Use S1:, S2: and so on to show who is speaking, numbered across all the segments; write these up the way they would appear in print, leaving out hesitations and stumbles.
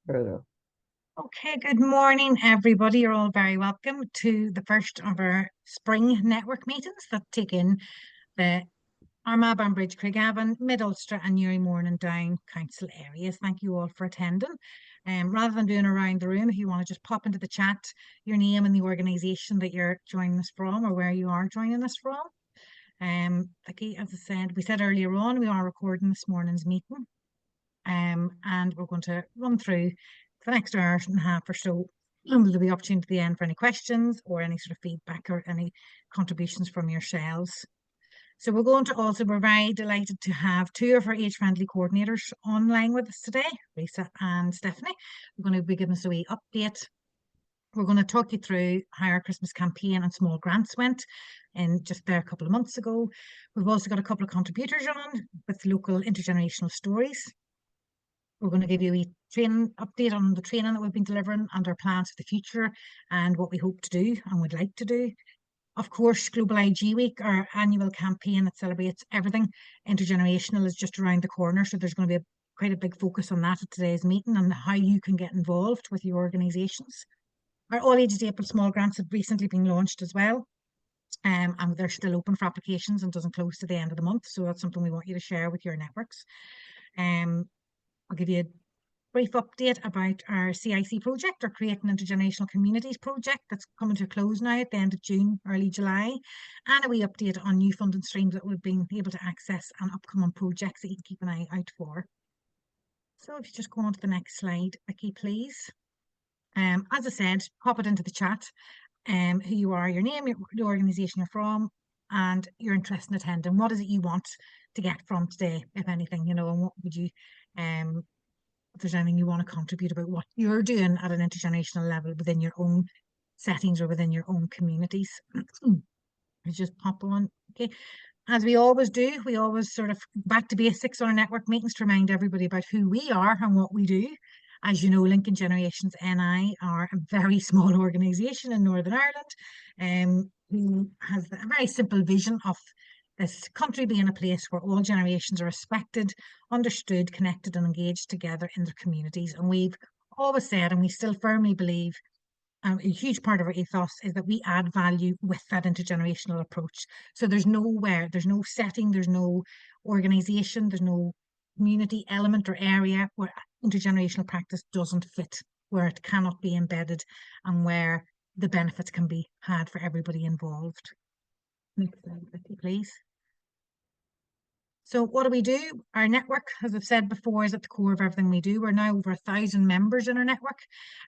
S1: Further.
S2: Okay, good morning, everybody. You're all very welcome to the first of our spring network meetings that take in the Armagh, Banbridge, Craigavon, Mid-Ulster and Newry, Mourne and Down council areas. Thank you all for attending. Rather than doing around the room, if you want to just pop into the chat your name and the organisation that you're joining us from or where you are joining us from. As I said, we said earlier on, we are recording this morning's meeting. And we're going to run through for the next hour and a half or so. And there'll be opportunity at the end for any questions or any sort of feedback or any contributions from yourselves. So we're very delighted to have two of our age-friendly coordinators online with us today, Lisa and Stephanie. We're going to be giving us a wee update. We're going to talk you through how our Christmas campaign and small grants went in just there a couple of months ago. We've also got a couple of contributors on with local intergenerational stories. We're going to give you a training update on the training that we've been delivering and our plans for the future and what we hope to do and would like to do. Of course, Global IG Week, our annual campaign that celebrates everything intergenerational, is just around the corner. So there's going to be quite a big focus on that at today's meeting and how you can get involved with your organisations. Our All Ages April small grants have recently been launched as well. And they're still open for applications and doesn't close to the end of the month. So that's something we want you to share with your networks. I'll give you a brief update about our CIC project, our Creating Intergenerational Communities project, that's coming to a close now at the end of June, early July, and a wee update on new funding streams that we've been able to access and upcoming projects that you can keep an eye out for. So if you just go on to the next slide, Vicky, please. As I said, pop it into the chat, who you are, your name, the organisation you're from, and your interest in attending. What is it you want to get from today, if anything, and what would you if there's anything you want to contribute about what you're doing at an intergenerational level within your own settings or within your own communities. Just pop on. Okay. As we always do, we always sort of back to basics on our network meetings to remind everybody about who we are and what we do. As you know, Lincoln Generations NI are a very small organisation in Northern Ireland, who has a very simple vision of this country being a place where all generations are respected, understood, connected and engaged together in their communities. And we've always said, and we still firmly believe, a huge part of our ethos is that we add value with that intergenerational approach. So there's no setting, there's no organisation, there's no community element or area where intergenerational practice doesn't fit, where it cannot be embedded and where the benefits can be had for everybody involved. Next slide, please. So what do? Our network, as I've said before, is at the core of everything we do. We're now over 1,000 members in our network,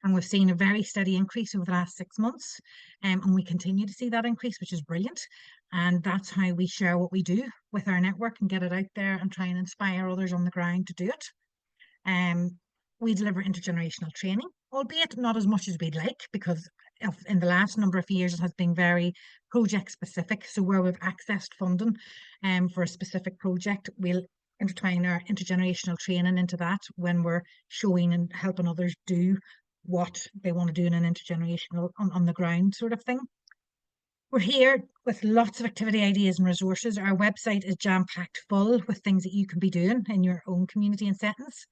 S2: and we've seen a very steady increase over the last 6 months. And we continue to see that increase, which is brilliant. And that's how we share what we do with our network and get it out there and try and inspire others on the ground to do it. We deliver intergenerational training, albeit not as much as we'd like, because in the last number of years it has been very project specific. So where we've accessed funding for a specific project, we'll intertwine our intergenerational training into that when we're showing and helping others do what they want to do in an intergenerational on the ground sort of thing. We're here with lots of activity ideas and resources. Our website is jam-packed full with things that you can be doing in your own community and settings,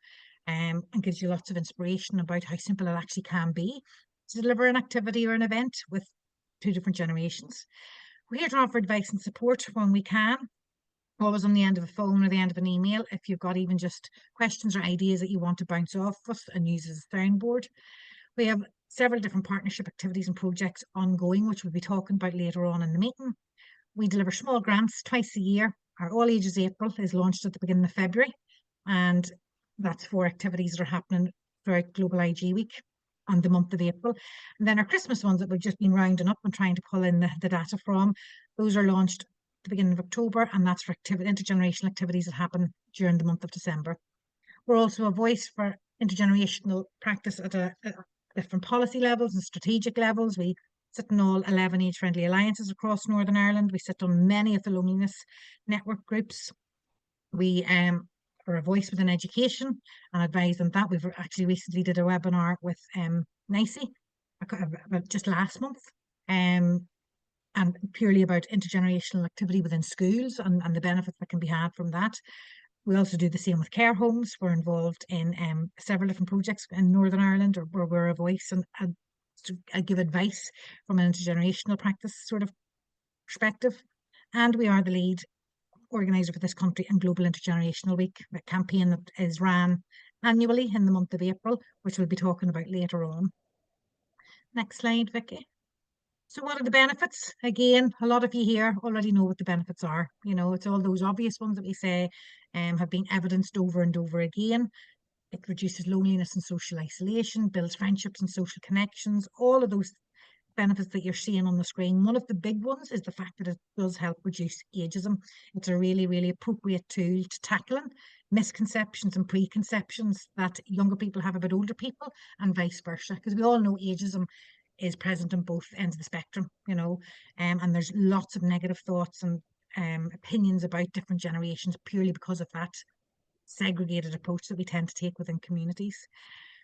S2: and gives you lots of inspiration about how simple it actually can be to deliver an activity or an event with two different generations. We're here to offer advice and support when we can, always on the end of a phone or the end of an email, if you've got even just questions or ideas that you want to bounce off us and use as a soundboard. We have several different partnership activities and projects ongoing, which we'll be talking about later on in the meeting. We deliver small grants twice a year. Our All Ages April is launched at the beginning of February, and that's for activities that are happening throughout Global IG Week on the month of April. And then our Christmas ones that we've just been rounding up and trying to pull in the data from, those are launched at the beginning of October, and that's for intergenerational activities that happen during the month of December. We're also a voice for intergenerational practice at different policy levels and strategic levels. We sit in all 11 age-friendly alliances across Northern Ireland. We sit on many of the loneliness network groups. We are a voice within education and advise on that. We've actually recently did a webinar with NICE just last month, and purely about intergenerational activity within schools and the benefits that can be had from that. We also do the same with care homes. We're involved in several different projects in Northern Ireland where we're a voice and give advice from an intergenerational practice sort of perspective. And we are the lead organiser for this country and Global Intergenerational Week, a campaign that is ran annually in the month of April, which we'll be talking about later on. Next slide, Vicky. So what are the benefits? Again, a lot of you here already know what the benefits are. You know, it's all those obvious ones that we say have been evidenced over and over again. It reduces loneliness and social isolation, builds friendships and social connections, all of those benefits that you're seeing on the screen. One of the big ones is the fact that it does help reduce ageism. It's a really, really appropriate tool to tackling misconceptions and preconceptions that younger people have about older people and vice versa, because we all know ageism is present on both ends of the spectrum, you know, and there's lots of negative thoughts and opinions about different generations purely because of that segregated approach that we tend to take within communities.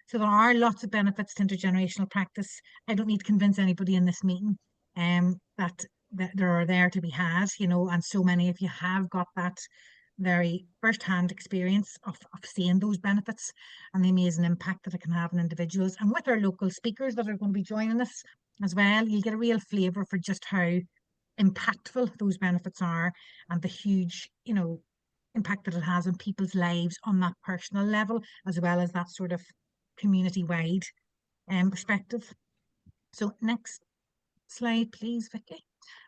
S2: So there are lots of benefits to intergenerational practice. I don't need to convince anybody in this meeting that there are there to be had, you know, and so many of you have got that very first-hand experience of seeing those benefits and the amazing impact that it can have on individuals. And with our local speakers that are going to be joining us as well, you'll get a real flavour for just how impactful those benefits are and the huge, you know, impact that it has on people's lives on that personal level, as well as that sort of community-wide perspective. So next slide, please, Vicky.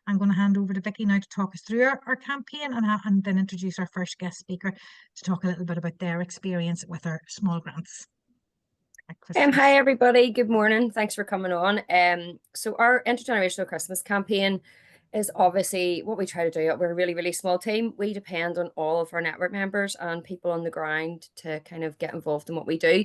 S2: I'm going to hand over to Vicky now to talk us through our campaign and then introduce our first guest speaker to talk a little bit about their experience with our small grants.
S1: Hi everybody, good morning. Thanks for coming on. So our intergenerational Christmas campaign is obviously what we try to do. We're a really, really small team. We depend on all of our network members and people on the ground to kind of get involved in what we do.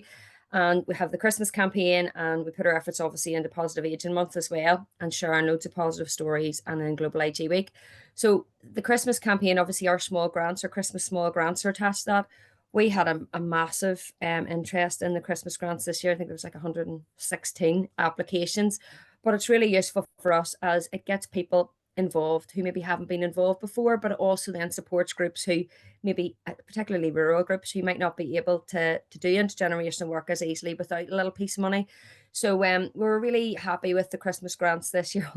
S1: And we have the Christmas campaign and we put our efforts obviously into Positive Aging Month as well and sharing loads of positive stories and then Global IG Week. So the Christmas campaign, obviously our small grants, our Christmas small grants are attached to that. We had a massive interest in the Christmas grants this year. I think there was like 116 applications, but it's really useful for us as it gets people involved who maybe haven't been involved before, but it also then supports groups who maybe, particularly rural groups, who might not be able to do intergenerational work as easily without a little piece of money. So we're really happy with the Christmas grants this year.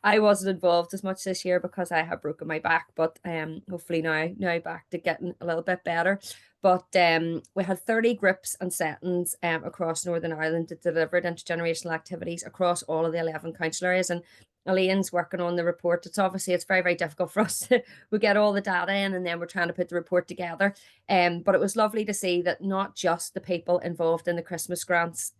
S1: I wasn't involved as much this year because I have broken my back, but hopefully now back to getting a little bit better. But we had 30 groups and settings across Northern Ireland that delivered intergenerational activities across all of the 11 council areas. And Elaine's working on the report. It's very, very difficult for us. We get all the data in and then we're trying to put the report together. But it was lovely to see that not just the people involved in the Christmas grants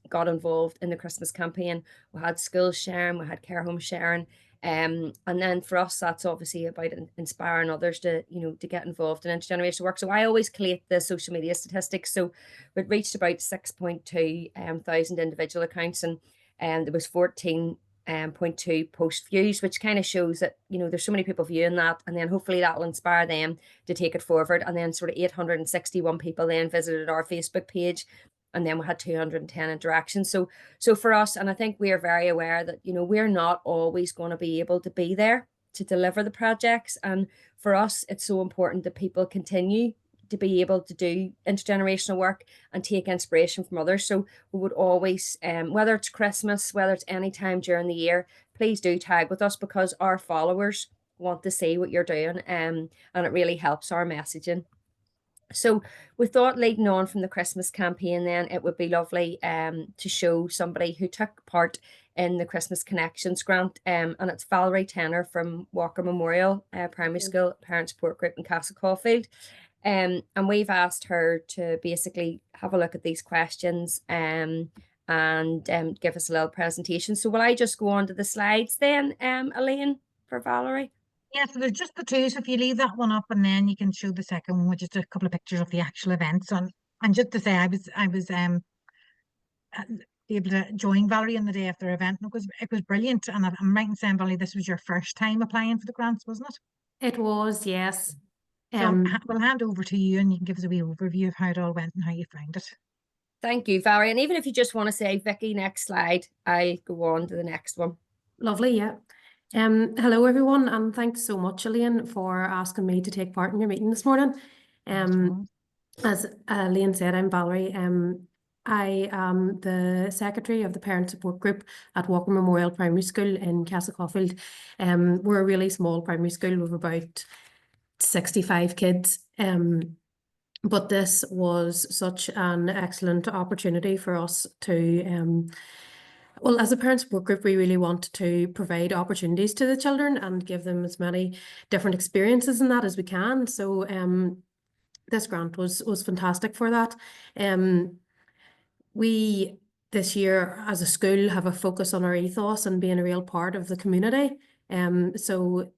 S1: got involved in the Christmas campaign. We had schools sharing, we had care homes sharing. And then for us, that's obviously about inspiring others to get involved in intergenerational work. So I always collate the social media statistics. So we'd reached about 6.2 thousand individual accounts and there was 14.2 post views, which kind of shows that there's so many people viewing that, and then hopefully that will inspire them to take it forward. And then sort of 861 people then visited our Facebook page, and then we had 210 interactions. So for us, and I think we are very aware that we're not always going to be able to be there to deliver the projects, and for us it's so important that people continue to be able to do intergenerational work and take inspiration from others. So we would always, whether it's Christmas, whether it's any time during the year, please do tag with us because our followers want to see what you're doing, and it really helps our messaging. So we thought, leading on from the Christmas campaign, then it would be lovely to show somebody who took part in the Christmas Connections grant, and it's Valerie Tenner from Walker Memorial Primary School Parent Support Group in Castle Caulfield. And we've asked her to basically have a look at these questions and give us a little presentation. So will I just go on to the slides then, Elaine, for Valerie?
S2: Yeah, so there's just the two. So if you leave that one up and then you can show the second one, which is a couple of pictures of the actual events. And just to say, I was able to join Valerie on the day after the event. And it was brilliant. And I'm right in saying, Valerie, this was your first time applying for the grants, wasn't it?
S3: It was, yes.
S2: So we'll hand over to you and you can give us a wee overview of how it all went and how you found it.
S1: Thank you, Valerie. And even if you just want to say, Vicky, next slide, I go on to the next one.
S3: Lovely, yeah. Hello, everyone, and thanks so much, Elaine, for asking me to take part in your meeting this morning. As Liam said, I'm Valerie. I am the secretary of the parent support group at Walker Memorial Primary School in Castlecaulfield. We're a really small primary school with about 65 kids. But this was such an excellent opportunity for us to, well, as a parent support group, we really want to provide opportunities to the children and give them as many different experiences in that as we can. So this grant was fantastic for that. We this year as a school have a focus on our ethos and being a real part of the community. So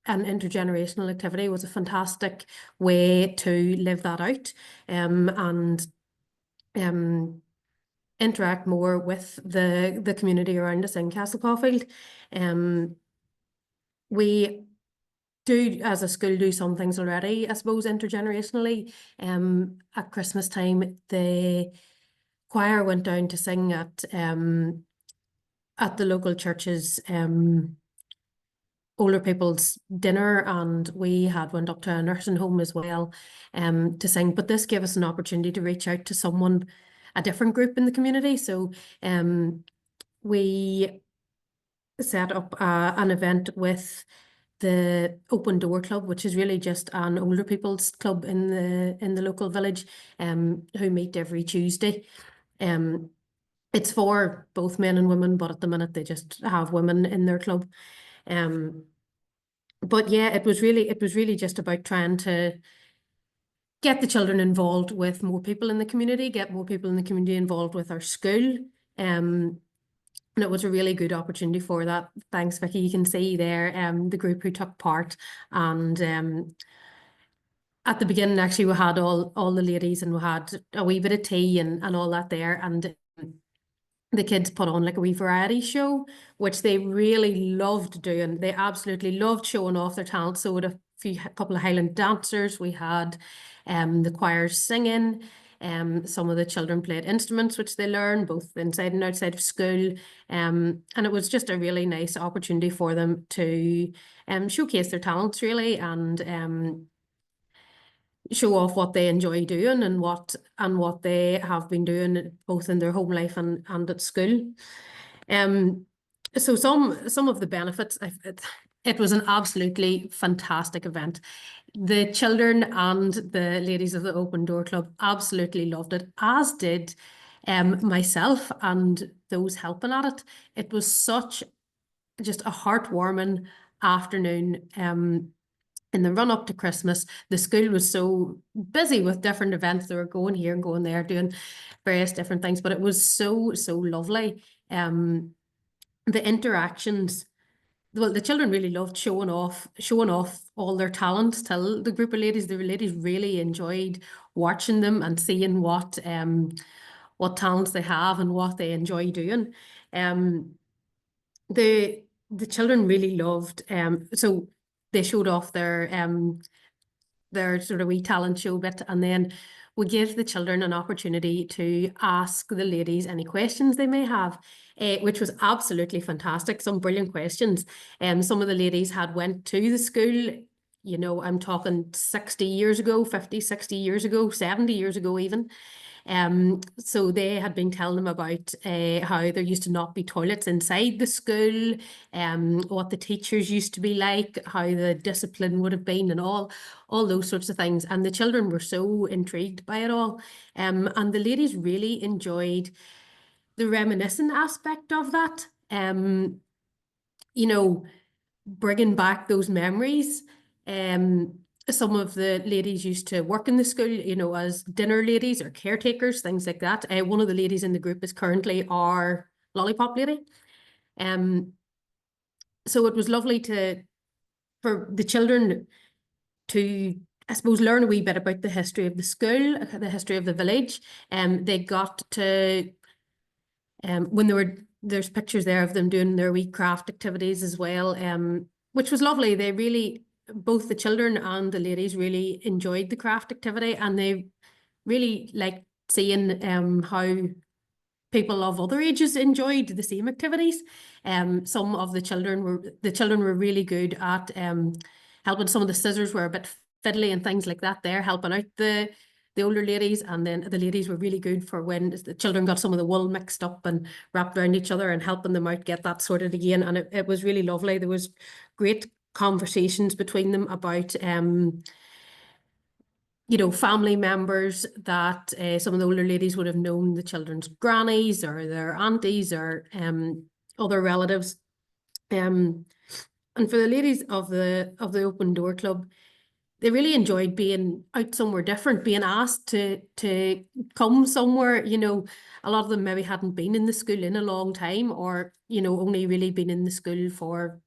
S3: an intergenerational activity was a fantastic way to live that out and interact more with the community around us in Castlecaulfield. We do, as a school, do some things already, I suppose, intergenerationally. At Christmas time, the choir went down to sing at the local church's older people's dinner, and we had went up to a nursing home as well to sing. But this gave us an opportunity to reach out to someone, a different group in the community. So we set up an event with the Open Door Club, which is really just an older people's club in the local village, who meet every Tuesday. It's for both men and women, but at the minute they just have women in their club. But yeah, it was really just about trying to get the children involved with more people in the community, get more people in the community involved with our school. And it was a really good opportunity for that. Thanks, Vicky. You can see there the group who took part. And at the beginning, actually, we had all the ladies and we had a wee bit of tea and all that there. And the kids put on like a wee variety show, which they really loved doing. They absolutely loved showing off their talent. So we had a couple of Highland dancers. We had the choirs singing. Some of the children played instruments, which they learned both inside and outside of school. And it was just a really nice opportunity for them to showcase their talents really and show off what they enjoy doing and what they have been doing both in their home life and at school. So some of the benefits, it was an absolutely fantastic event. The children and the ladies of the Open Door Club absolutely loved it, as did myself and those helping at it. It was such just a heartwarming afternoon. In the run up to Christmas, the school was so busy with different events. They were going here and going there, doing various different things, but it was so lovely. The interactions, well, the children really loved showing off all their talents to the group of ladies. The ladies really enjoyed watching them and seeing what talents they have and what they enjoy doing. The children really loved so they showed off their sort of wee talent show bit, and then we gave the children an opportunity to ask the ladies any questions they may have, which was absolutely fantastic. Some brilliant questions. Some of the ladies had went to the school, you know, I'm talking 60 years ago, 50, 60 years ago, 70 years ago even. So they had been telling them about how there used to not be toilets inside the school, what the teachers used to be like, how the discipline would have been, and all those sorts of things. And the children were so intrigued by it all. And the ladies really enjoyed the reminiscent aspect of that. You know, bringing back those memories. Some of the ladies used to work in the school, you know, as dinner ladies or caretakers, things like that. One of the ladies in the group is currently our lollipop lady. So it was lovely for the children to, I suppose, learn a wee bit about the history of the school, the history of the village. They got to, when there's pictures there of them doing their wee craft activities as well, which was lovely. They really, both the children and the ladies really enjoyed the craft activity, and they really liked seeing how people of other ages enjoyed the same activities. Some of the children were really good at helping. Some of the scissors were a bit fiddly and things like that there, helping out the older ladies. And then the ladies were really good for when the children got some of the wool mixed up and wrapped around each other and helping them out get that sorted again. And it was really lovely. There was great conversations between them about family members that some of the older ladies would have known the children's grannies or their aunties or other relatives. And for the ladies of the Open Door Club, they really enjoyed being out somewhere different, being asked to come somewhere. A lot of them maybe hadn't been in the school in a long time, or only really been in the school for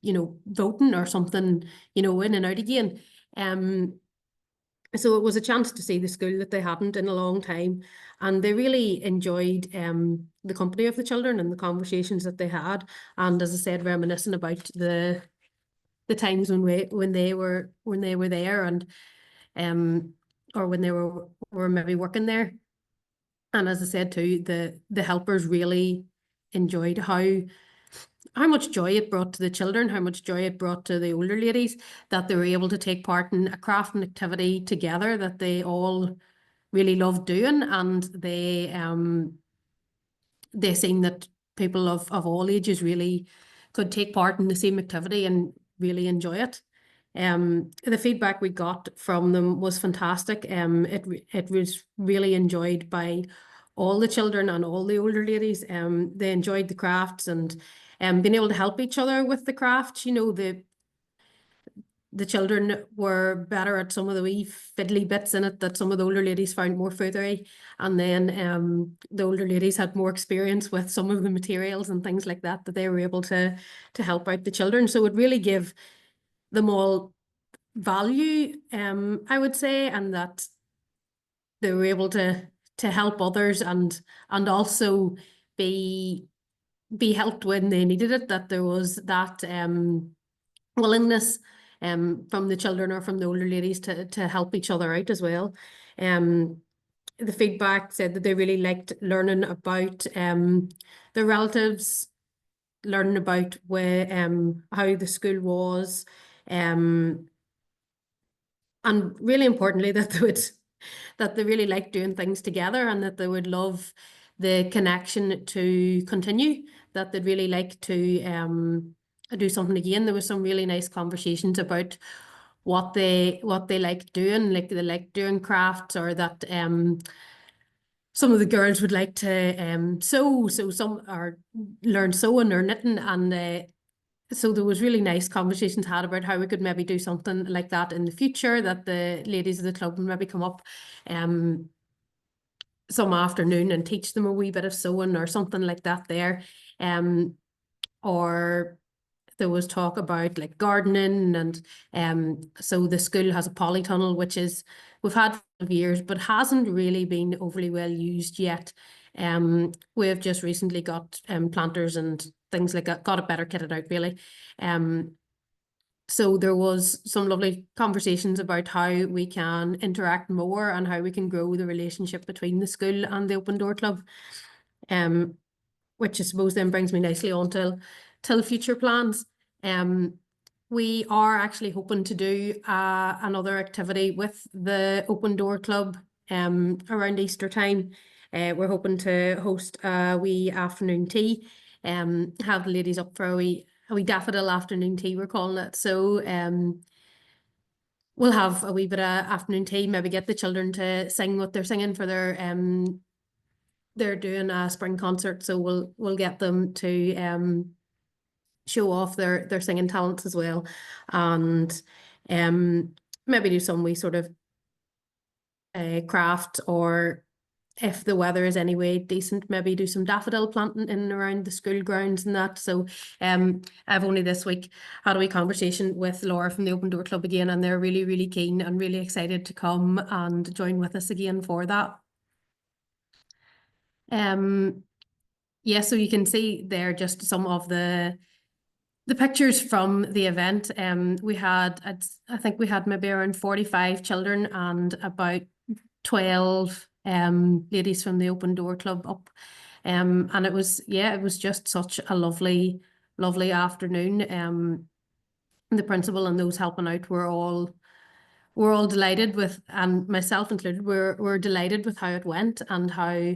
S3: voting or something, in and out again. So it was a chance to see the school that they hadn't in a long time, and they really enjoyed the company of the children and the conversations that they had. And as I said, reminiscing about the times when they were there, and or when they were maybe working there. And as I said too, the helpers really enjoyed how much joy it brought to the children, how much joy it brought to the older ladies, that they were able to take part in a crafting activity together that they all really loved doing. And they seen that people of all ages really could take part in the same activity and really enjoy it. The feedback we got from them was fantastic. It was really enjoyed by all the children and all the older ladies. They enjoyed the crafts and being able to help each other with the crafts. The children were better at some of the wee fiddly bits in it that some of the older ladies found more feathery. And then the older ladies had more experience with some of the materials and things like that they were able to help out the children. So it really gave them all value, I would say, and that they were able to help others and also be helped when they needed it, that there was that willingness from the children or from the older ladies to help each other out as well. The feedback said that they really liked learning about their relatives, learning about how the school was, and really importantly that they really liked doing things together, and that they would love the connection to continue, that they'd really like to do something again. There was some really nice conversations about what they like doing, like they like doing crafts, or that some of the girls would like to sew, so some are learn sewing or knitting, and so there was really nice conversations had about how we could maybe do something like that in the future, that the ladies of the club would maybe come up some afternoon and teach them a wee bit of sewing or something like that there. Or there was talk about like gardening, and so the school has a polytunnel, which we've had for years but hasn't really been overly well used yet. We've just recently got planters and things like that, got it better kitted out really. So there was some lovely conversations about how we can interact more and how we can grow the relationship between the school and the Open Door Club, which I suppose then brings me nicely on till future plans. We are actually hoping to do another activity with the Open Door Club around Easter time. We're hoping to host a wee afternoon tea, have the ladies up for a wee daffodil afternoon tea, we're calling it. So we'll have a wee bit of afternoon tea, maybe get the children to sing what they're singing for they're doing a spring concert, so we'll get them to show off their singing talents as well, and maybe do some wee sort of craft, or if the weather is anyway decent, maybe do some daffodil planting in and around the school grounds and that. So I've only this week had a wee conversation with Laura from the Open Door Club again, and they're really, really keen and really excited to come and join with us again for that. Yeah, so you can see there just some of the pictures from the event. I think we had maybe around 45 children and about 12 ladies from the Open Door Club up, and it was just such a lovely afternoon. The principal and those helping out were all we're all delighted with, and myself included, we're delighted with how it went and how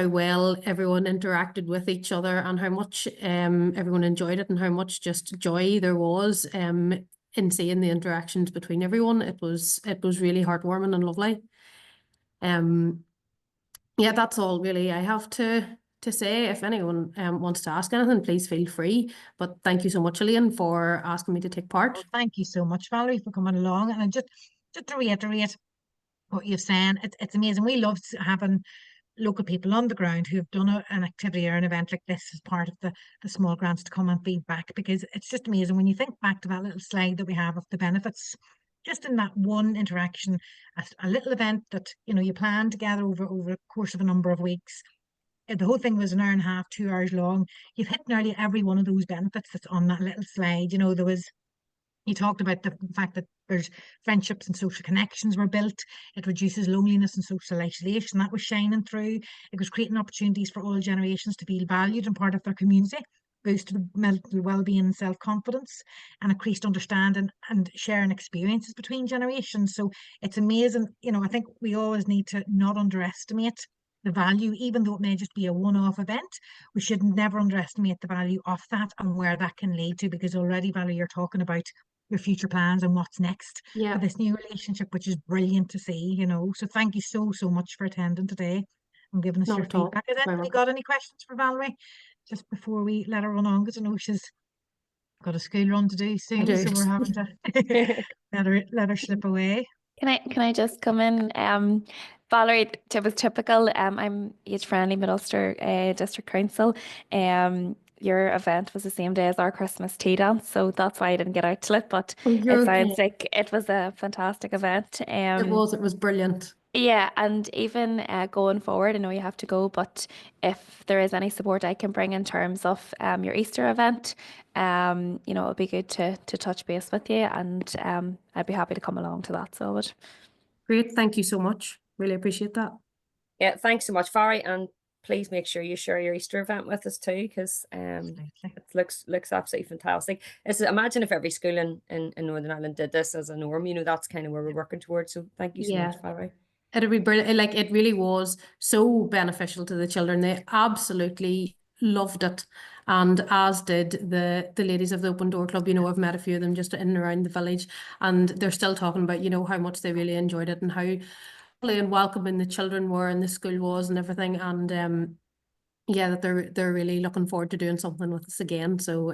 S3: well everyone interacted with each other and how much everyone enjoyed it and how much just joy there was in seeing the interactions between everyone. It was really heartwarming and lovely. Yeah, that's all really I have to say. If anyone wants to ask anything, please feel free. But thank you so much, Elaine, for asking me to take part.
S2: Well, thank you so much, Valerie, for coming along. And just to reiterate what you've said, it's amazing. We love having local people on the ground who have done an activity or an event like this as part of the small grants to come and feedback, because it's just amazing when you think back to that little slide that we have of the benefits. Just in that one interaction, a little event that you plan together over the course of a number of weeks. The whole thing was an hour and a half, 2 hours long. You've hit nearly every one of those benefits that's on that little slide. You talked about the fact that there's friendships and social connections were built. It reduces loneliness and social isolation. That was shining through. It was creating opportunities for all generations to feel valued and part of their community, boosted mental well-being and self-confidence, and increased understanding and sharing experiences between generations. So it's amazing. I think we always need to not underestimate the value, even though it may just be a one-off event. We should never underestimate the value of that and where that can lead to, because already, Valerie, you're talking about your future plans and what's next for this new relationship, which is brilliant to see. So thank you so much for attending today and giving us your feedback. Has anybody got any questions for Valerie just before we let her run on, because I know she's got a school run to do soon, so we're having to let her slip away.
S4: Can I just come in? Valerie, it was typical. I'm age-friendly Mid-Ulster District Council. Your event was the same day as our Christmas tea dance, so that's why I didn't get out to it. But it sounds like it was a fantastic event.
S3: It was brilliant.
S4: Yeah, and even going forward, I know you have to go, but if there is any support I can bring in terms of your Easter event, it'll be good to touch base with you, and I'd be happy to come along to that. So I would.
S3: Great, thank you so much. Really appreciate that.
S1: Yeah, thanks so much, Valerie, and please make sure you share your Easter event with us too, because it looks absolutely fantastic. Imagine if every school in Northern Ireland did this as a norm. That's kind of where we're working towards. So thank you so much, Valerie.
S3: It'll be brilliant. Like, it really was so beneficial to the children. They absolutely loved it, and as did the ladies of the Open Door Club. I've met a few of them just in and around the village, and they're still talking about how much they really enjoyed it and how lovely and welcoming the children were and the school was and everything. And that they're really looking forward to doing something with us again. So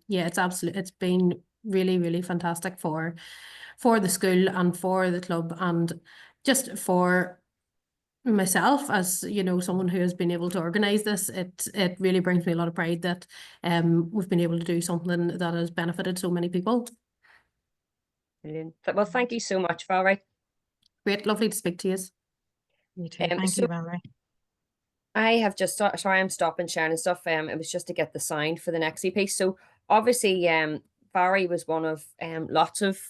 S3: it's been really, really fantastic for the school and for the club, and just for myself as someone who has been able to organise this. It really brings me a lot of pride that we've been able to do something that has benefited so many people.
S1: Brilliant. Well, thank you so much, Valerie.
S3: Great, lovely to speak to you.
S2: You too. Thank you, Valerie.
S1: I have just sorry, I'm stopping sharing and stuff. It was just to get the sound for the next EP. So obviously, Valerie was one of lots of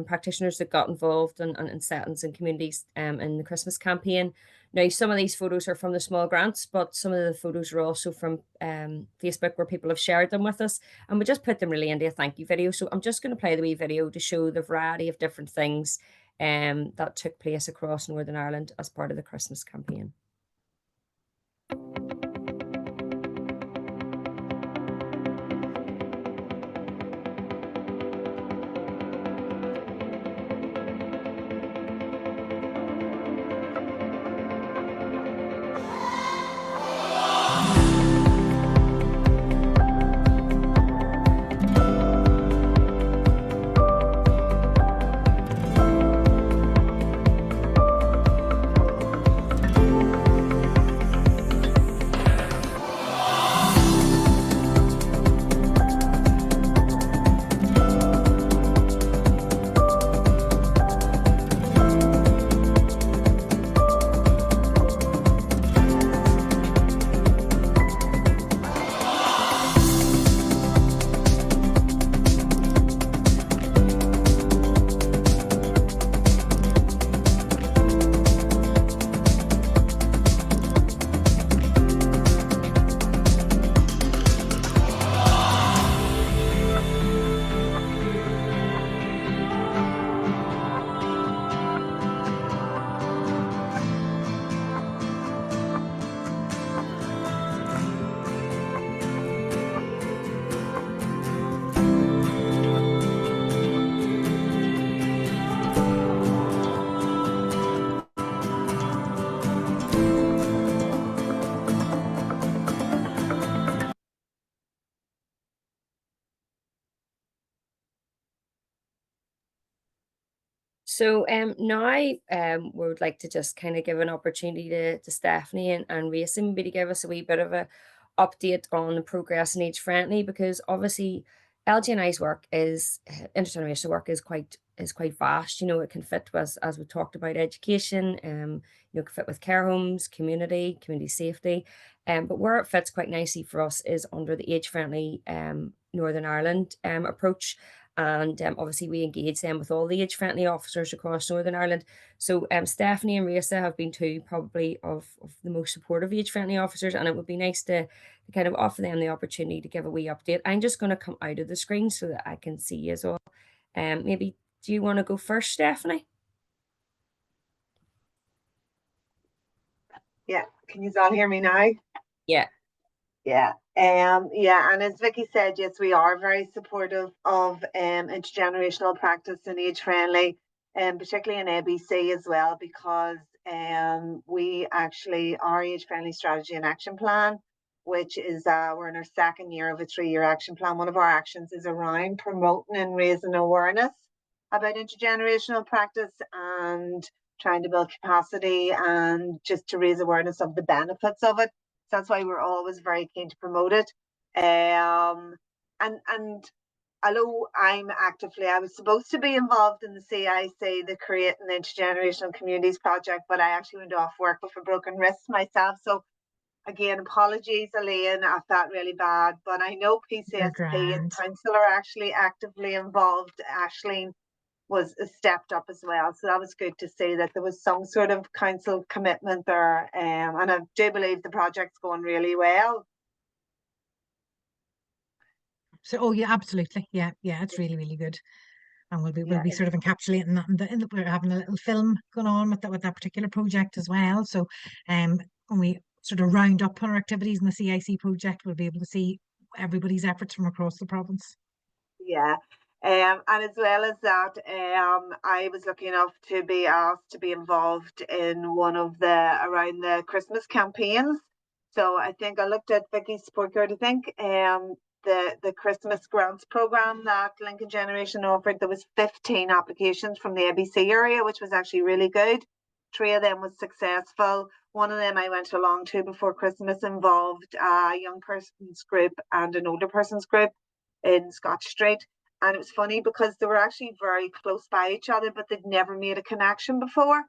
S1: practitioners that got involved in settings and communities in the Christmas campaign. Now, some of these photos are from the small grants, but some of the photos are also from Facebook, where people have shared them with us, and we just put them really into a thank you video. So I'm just going to play the wee video to show the variety of different things that took place across Northern Ireland as part of the Christmas campaign. So now we would like to just kind of give an opportunity to Stephanie and Racing maybe to give us a wee bit of a update on the progress in Age Friendly, because obviously LGNI's work is intergenerational work is quite vast. You know, it can fit with, as we talked about, education, you know, can fit with care homes, community safety. But where it fits quite nicely for us is under the Age Friendly Northern Ireland approach. And obviously we engage them with all the age-friendly officers across Northern Ireland. So Stephanie and Risa have been two probably of the most supportive age-friendly officers, and it would be nice to kind of offer them the opportunity to give a wee update. I'm just going to come out of the screen so that I can see you as well. Maybe, do you want to go first, Stephanie?
S5: Yeah, can you all hear me now?
S1: Yeah.
S5: Yeah. And as Vicky said, yes, we are very supportive of intergenerational practice and age friendly, and particularly in ABC as well, because we actually, our age friendly strategy and action plan, which is we're in our second year of a 3-year action plan. One of our actions is around promoting and raising awareness about intergenerational practice and trying to build capacity and just to raise awareness of the benefits of it. So that's why we're always very keen to promote it. And although I was supposed to be involved in the CIC, the Creating Intergenerational Communities project, but I actually went off work with a broken wrist myself. So again, apologies, Elaine, I felt really bad, but I know PCSP and council are actually actively involved. Aisling was stepped up as well, so that was good to see that there was some sort of council commitment there, and I do believe the project's going really well.
S2: So, oh yeah, absolutely, yeah, it's really, really good, and we'll be sort of encapsulating that. We're having a little film going on with that particular project as well. So, when we sort of round up our activities in the CIC project, we'll be able to see everybody's efforts from across the province.
S5: Yeah. And as well as that, I was lucky enough to be asked to be involved in one of around the Christmas campaigns. So I think I looked at Vicky's support card. I think the Christmas grants program that Lincoln Generation offered, there was 15 applications from the ABC area, which was actually really good. 3 of them was successful. One of them I went along to before Christmas involved a young person's group and an older person's group in Scotch Street. And it was funny because they were actually very close by each other, but they'd never made a connection before.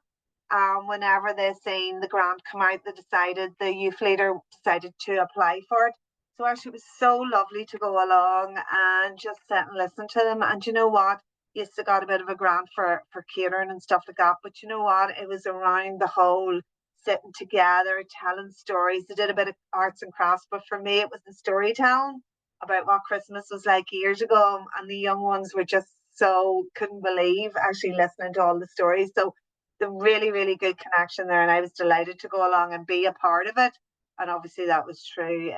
S5: Whenever they seen the grant come out, the youth leader decided to apply for it. So actually it was so lovely to go along and just sit and listen to them. And you know what? Yes, they got a bit of a grant for catering and stuff like that. But you know what? It was around the whole sitting together, telling stories. They did a bit of arts and crafts, but for me, it was the storytelling about what Christmas was like years ago, and the young ones were just so couldn't believe actually listening to all the stories. So the really, really good connection there, and I was delighted to go along and be a part of it. And obviously that was through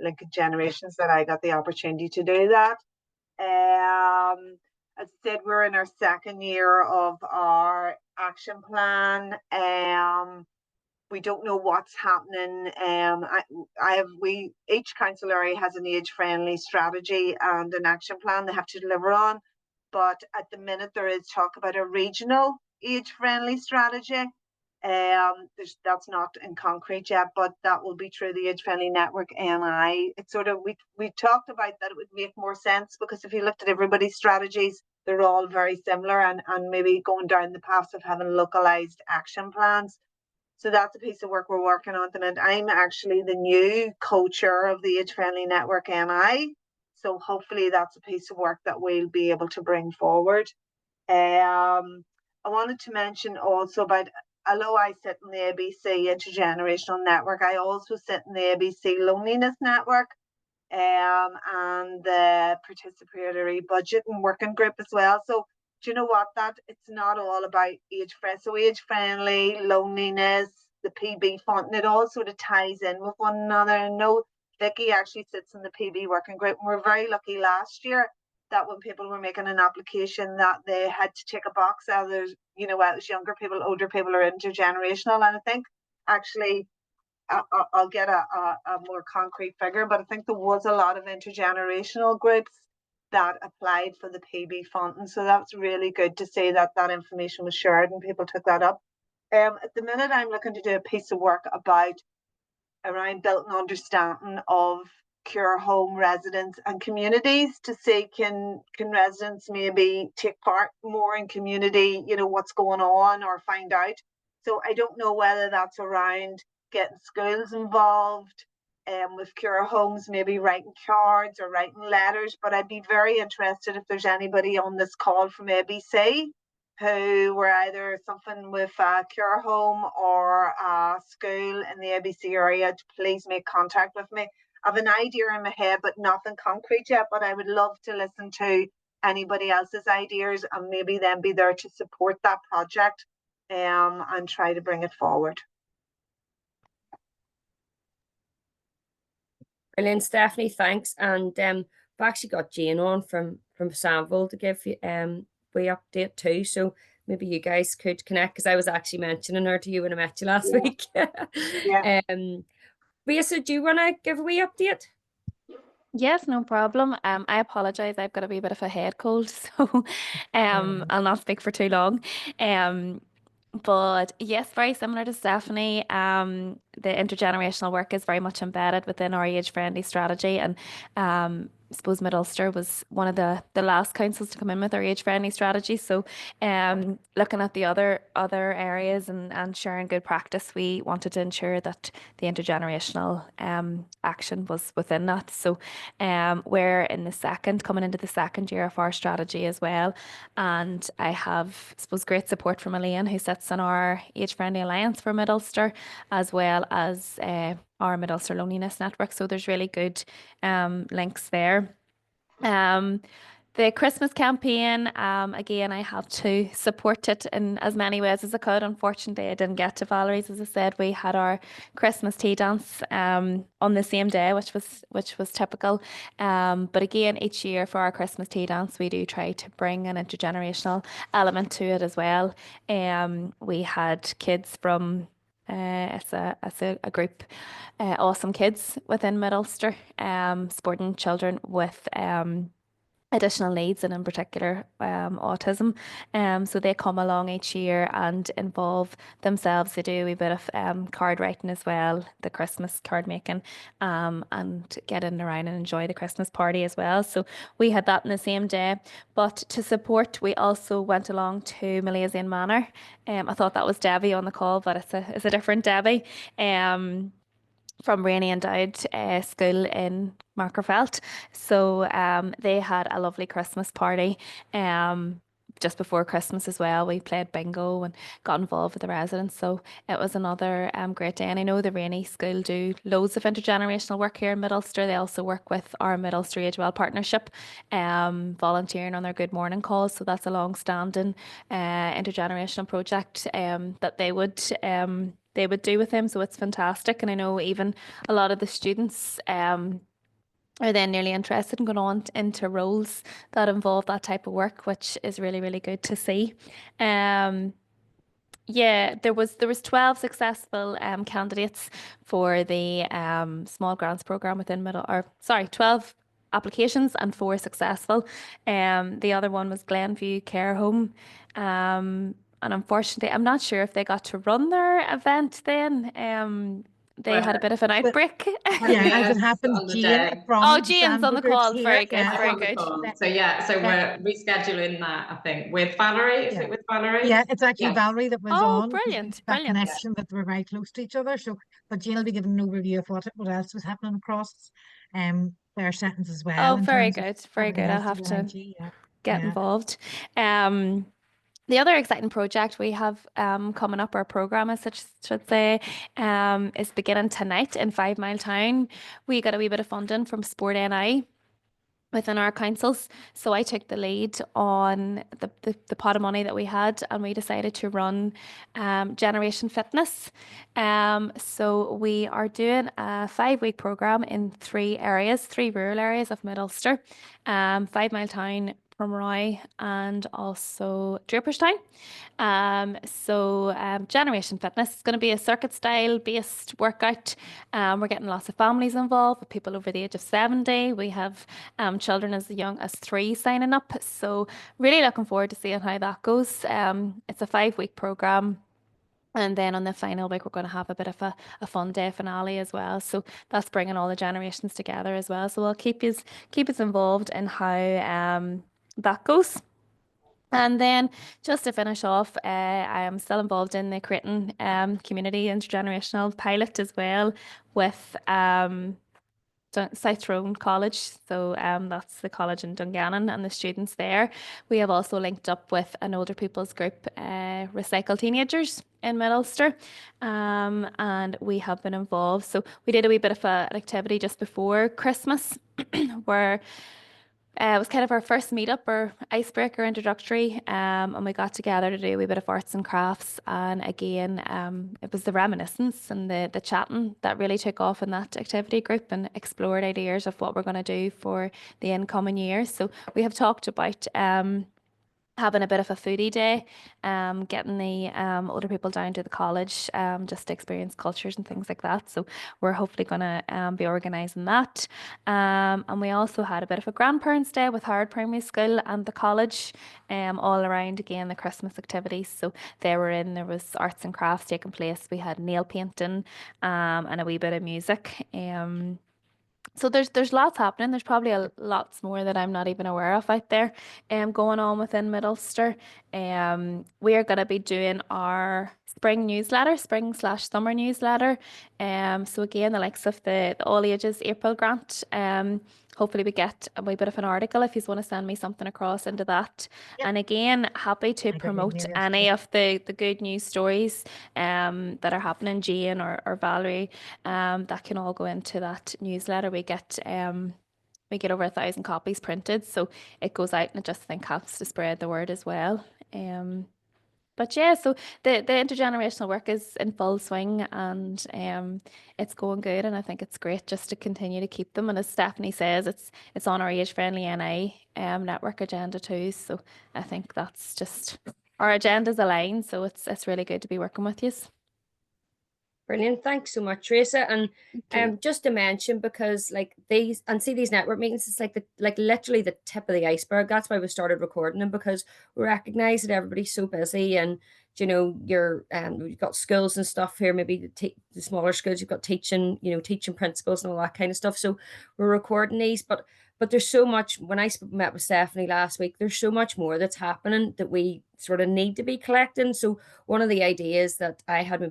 S5: Lincoln Generations that I got the opportunity to do that. As I said, we're in our second year of our action plan. We don't know what's happening. Each council area has an age-friendly strategy and an action plan they have to deliver on. But at the minute, there is talk about a regional age-friendly strategy. That's not in concrete yet, but that will be through the age-friendly network-NI. It's sort of we talked about that it would make more sense, because if you looked at everybody's strategies, they're all very similar, and maybe going down the path of having localized action plans. So that's a piece of work we're working on at the minute. I'm actually the new co-chair of the Age Friendly Network NI. So hopefully that's a piece of work that we'll be able to bring forward. I wanted to mention also about, although I sit in the ABC Intergenerational Network, I also sit in the ABC Loneliness Network and the Participatory Budget and Working Group as well. So do you know what? That it's not all about age friendly. So age friendly, loneliness, the PB fund, and it all sort of ties in with one another. I know Vicky actually sits in the PB working group, and we're very lucky last year that when people were making an application that they had to tick a box, either, you know, whether it was younger people, older people, or intergenerational. And I think actually I'll get a more concrete figure, but I think there was a lot of intergenerational groups that applied for the PB funding. So that's really good to see that that information was shared and people took that up. At the minute, I'm looking to do a piece of work around building understanding of care home residents and communities to see can residents maybe take part more in community, you know, what's going on or find out. So I don't know whether that's around getting schools involved with care homes, maybe writing cards or writing letters, but I'd be very interested if there's anybody on this call from ABC who were either something with a care home or a school in the ABC area, to please make contact with me. I have an idea in my head, but nothing concrete yet, but I would love to listen to anybody else's ideas and maybe then be there to support that project and try to bring it forward.
S1: Brilliant, Stephanie, thanks. And I've actually got Jane on from Samville to give you we update too. So maybe you guys could connect, because I was actually mentioning her to you when I met you last week.
S5: Yeah.
S1: Risa, do you want to give a wee update?
S4: Yes, no problem. I apologize. I've got a wee bit of a head cold, so I'll not speak for too long. But yes, very similar to Stephanie. The intergenerational work is very much embedded within our age-friendly strategy, and I suppose Mid Ulster was one of the last councils to come in with our age-friendly strategy. So looking at the other areas and sharing good practice, we wanted to ensure that the intergenerational action was within that. So we're coming into the second year of our strategy as well. And I have, I suppose, great support from Elaine, who sits on our age-friendly alliance for Mid Ulster, as well as our Mid Ulster Loneliness Network. So there's really good links there. The Christmas campaign, again, I have to support it in as many ways as I could. Unfortunately, I didn't get to Valerie's. As I said, we had our Christmas tea dance on the same day, which was typical. But again, each year for our Christmas tea dance, we do try to bring an intergenerational element to it as well. We had kids from it's a group, awesome kids within Mid Ulster, supporting children with additional needs, and in particular autism. So they come along each year and involve themselves. They do a wee bit of card writing as well, the Christmas card making, and get in around and enjoy the Christmas party as well. So we had that in the same day. But to support, we also went along to Milesian Manor. I thought that was Debbie on the call, but it's a different Debbie. From Rainy and Dowd School in Markerfelt. So they had a lovely Christmas party just before Christmas as well. We played bingo and got involved with the residents. So it was another great day. And I know the Rainy School do loads of intergenerational work here in Mid Ulster. They also work with our Mid Ulster Age Well partnership, volunteering on their Good Morning calls. So that's a long-standing intergenerational project that they would do with him. So it's fantastic. And I know even a lot of the students are then nearly interested in going on into roles that involve that type of work, which is really, really good to see. Yeah, there was 12 successful candidates for the small grants program within 12 applications and 4 successful. The other one was Glenview Care Home. And unfortunately, I'm not sure if they got to run their event then. They had a bit of an outbreak.
S2: Yeah, as it happens, Jane from
S4: Jane's on the call. Very good, very good.
S6: So we're rescheduling that, I think, with Valerie. Is it with Valerie?
S2: Yeah, it's actually Valerie that was on.
S4: Brilliant,
S2: that connection that we're very close to each other. So, but Jane will be giving an overview of what else was happening across their settings as well.
S4: Very good. I'll have to get involved. The other exciting project we have coming up, our programme as such, should say, is beginning tonight in 5 Mile Town. We got a wee bit of funding from Sport NI within our councils. So I took the lead on the pot of money that we had, and we decided to run Generation Fitness. So we are doing a 5-week programme in 3 rural areas of Mid Ulster. 5 Mile Town Roy, and also Draperstown. Generation Fitness is going to be a circuit style based workout. We're getting lots of families involved, with people over the age of 70. We have children as young as 3 signing up. So really looking forward to seeing how that goes. It's a 5-week program. And then on the final week, we're going to have a bit of a fun day finale as well. So that's bringing all the generations together as well. So we'll keep you involved in how that goes. And then just to finish off, I am still involved in the Creating Community Intergenerational pilot as well with South Tyrone College. So that's the college in Dungannon and the students there. We have also linked up with an older people's group, Recycle Teenagers in Mid-Ulster, and we have been involved. So we did a wee bit of an activity just before Christmas where it was kind of our first meetup or icebreaker introductory, and we got together to do a wee bit of arts and crafts. And again, it was the reminiscence and the chatting that really took off in that activity group, and explored ideas of what we're going to do for the incoming year. So we have talked about having a bit of a foodie day, getting the older people down to the college just to experience cultures and things like that. So we're hopefully going to be organising that. And we also had a bit of a grandparents' day with Howard Primary School and the college, all around again the Christmas activities. So there was arts and crafts taking place. We had nail painting and a wee bit of music. So there's lots happening. There's probably lots more that I'm not even aware of out there going on within Mid-Ulster. We are going to be doing our spring/summer newsletter. So again, the likes of the All Ages April grant. Hopefully we get a wee bit of an article if you want to send me something across into that.
S2: Yep.
S4: And again, happy to promote any of the good news stories that are happening, Jane or Valerie, that can all go into that newsletter. We get over 1,000 copies printed, so it goes out, and it just helps to spread the word as well. But yeah, so the intergenerational work is in full swing, and it's going good, and I think it's great just to continue to keep them. And as Stephanie says, it's on our age-friendly NI network agenda too. So I think that's just our agendas align. So it's really good to be working with you.
S1: Brilliant. Thanks so much, Teresa. And just to mention, because these network meetings, it's like literally the tip of the iceberg. That's why we started recording them, because we recognize that everybody's so busy, and you've got schools and stuff here, maybe the smaller schools, you've got teaching principals and all that kind of stuff. So we're recording these, but there's so much. When I met with Stephanie last week, there's so much more that's happening that we sort of need to be collecting. So one of the ideas that I had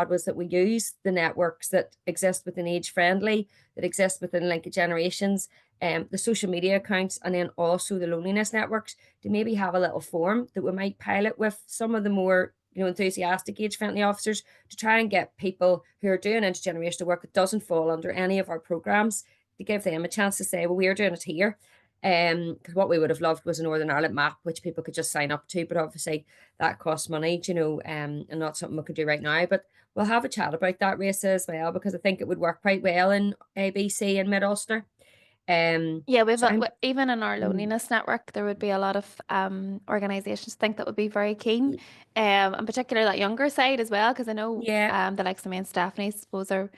S1: was that we use the networks that exist within Age Friendly, that exist within Linkage Generations, the social media accounts, and then also the loneliness networks, to maybe have a little forum that we might pilot with some of the more enthusiastic age friendly officers, to try and get people who are doing intergenerational work that doesn't fall under any of our programs, to give them a chance to say, well, we're doing it here. Because what we would have loved was a Northern Ireland map, which people could just sign up to, but obviously that costs money, and not something we could do right now. But we'll have a chat about that, Raisa, as well, because I think it would work quite well in ABC and Mid-Ulster.
S4: Even in our loneliness network, there would be a lot of organisations think that would be very keen, in particular that younger side as well, because I know the likes of me and Stephanie, I suppose, are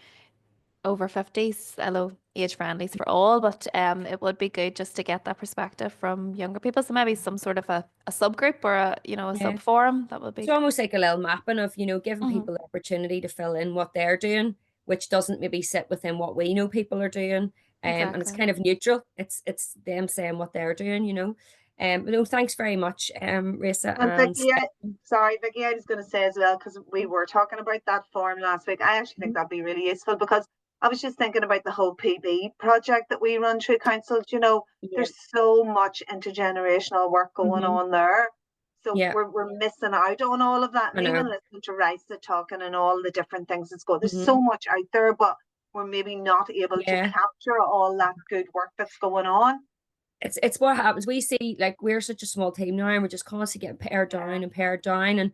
S4: over 50s, although age friendly for all, but it would be good just to get that perspective from younger people. So maybe some sort of a subgroup or a sub forum. That would be.
S1: It's almost like a little mapping of giving people the opportunity to fill in what they're doing, which doesn't maybe sit within what we know people are doing. And it's kind of neutral. It's them saying what they're doing, But no, thanks very much, Raisa.
S5: And Vicky, Vicky, I was going to say as well, because we were talking about that forum last week. I actually think that'd be really useful, because I was just thinking about the whole PB project that we run through council. There's so much intergenerational work going on there. So we're missing out on all of that. And even listening to Raisa talking and all the different things that's going, there's so much out there, but we're maybe not able to capture all that good work that's going on.
S1: It's what happens. We see, we're such a small team now, and we're just constantly getting pared down. And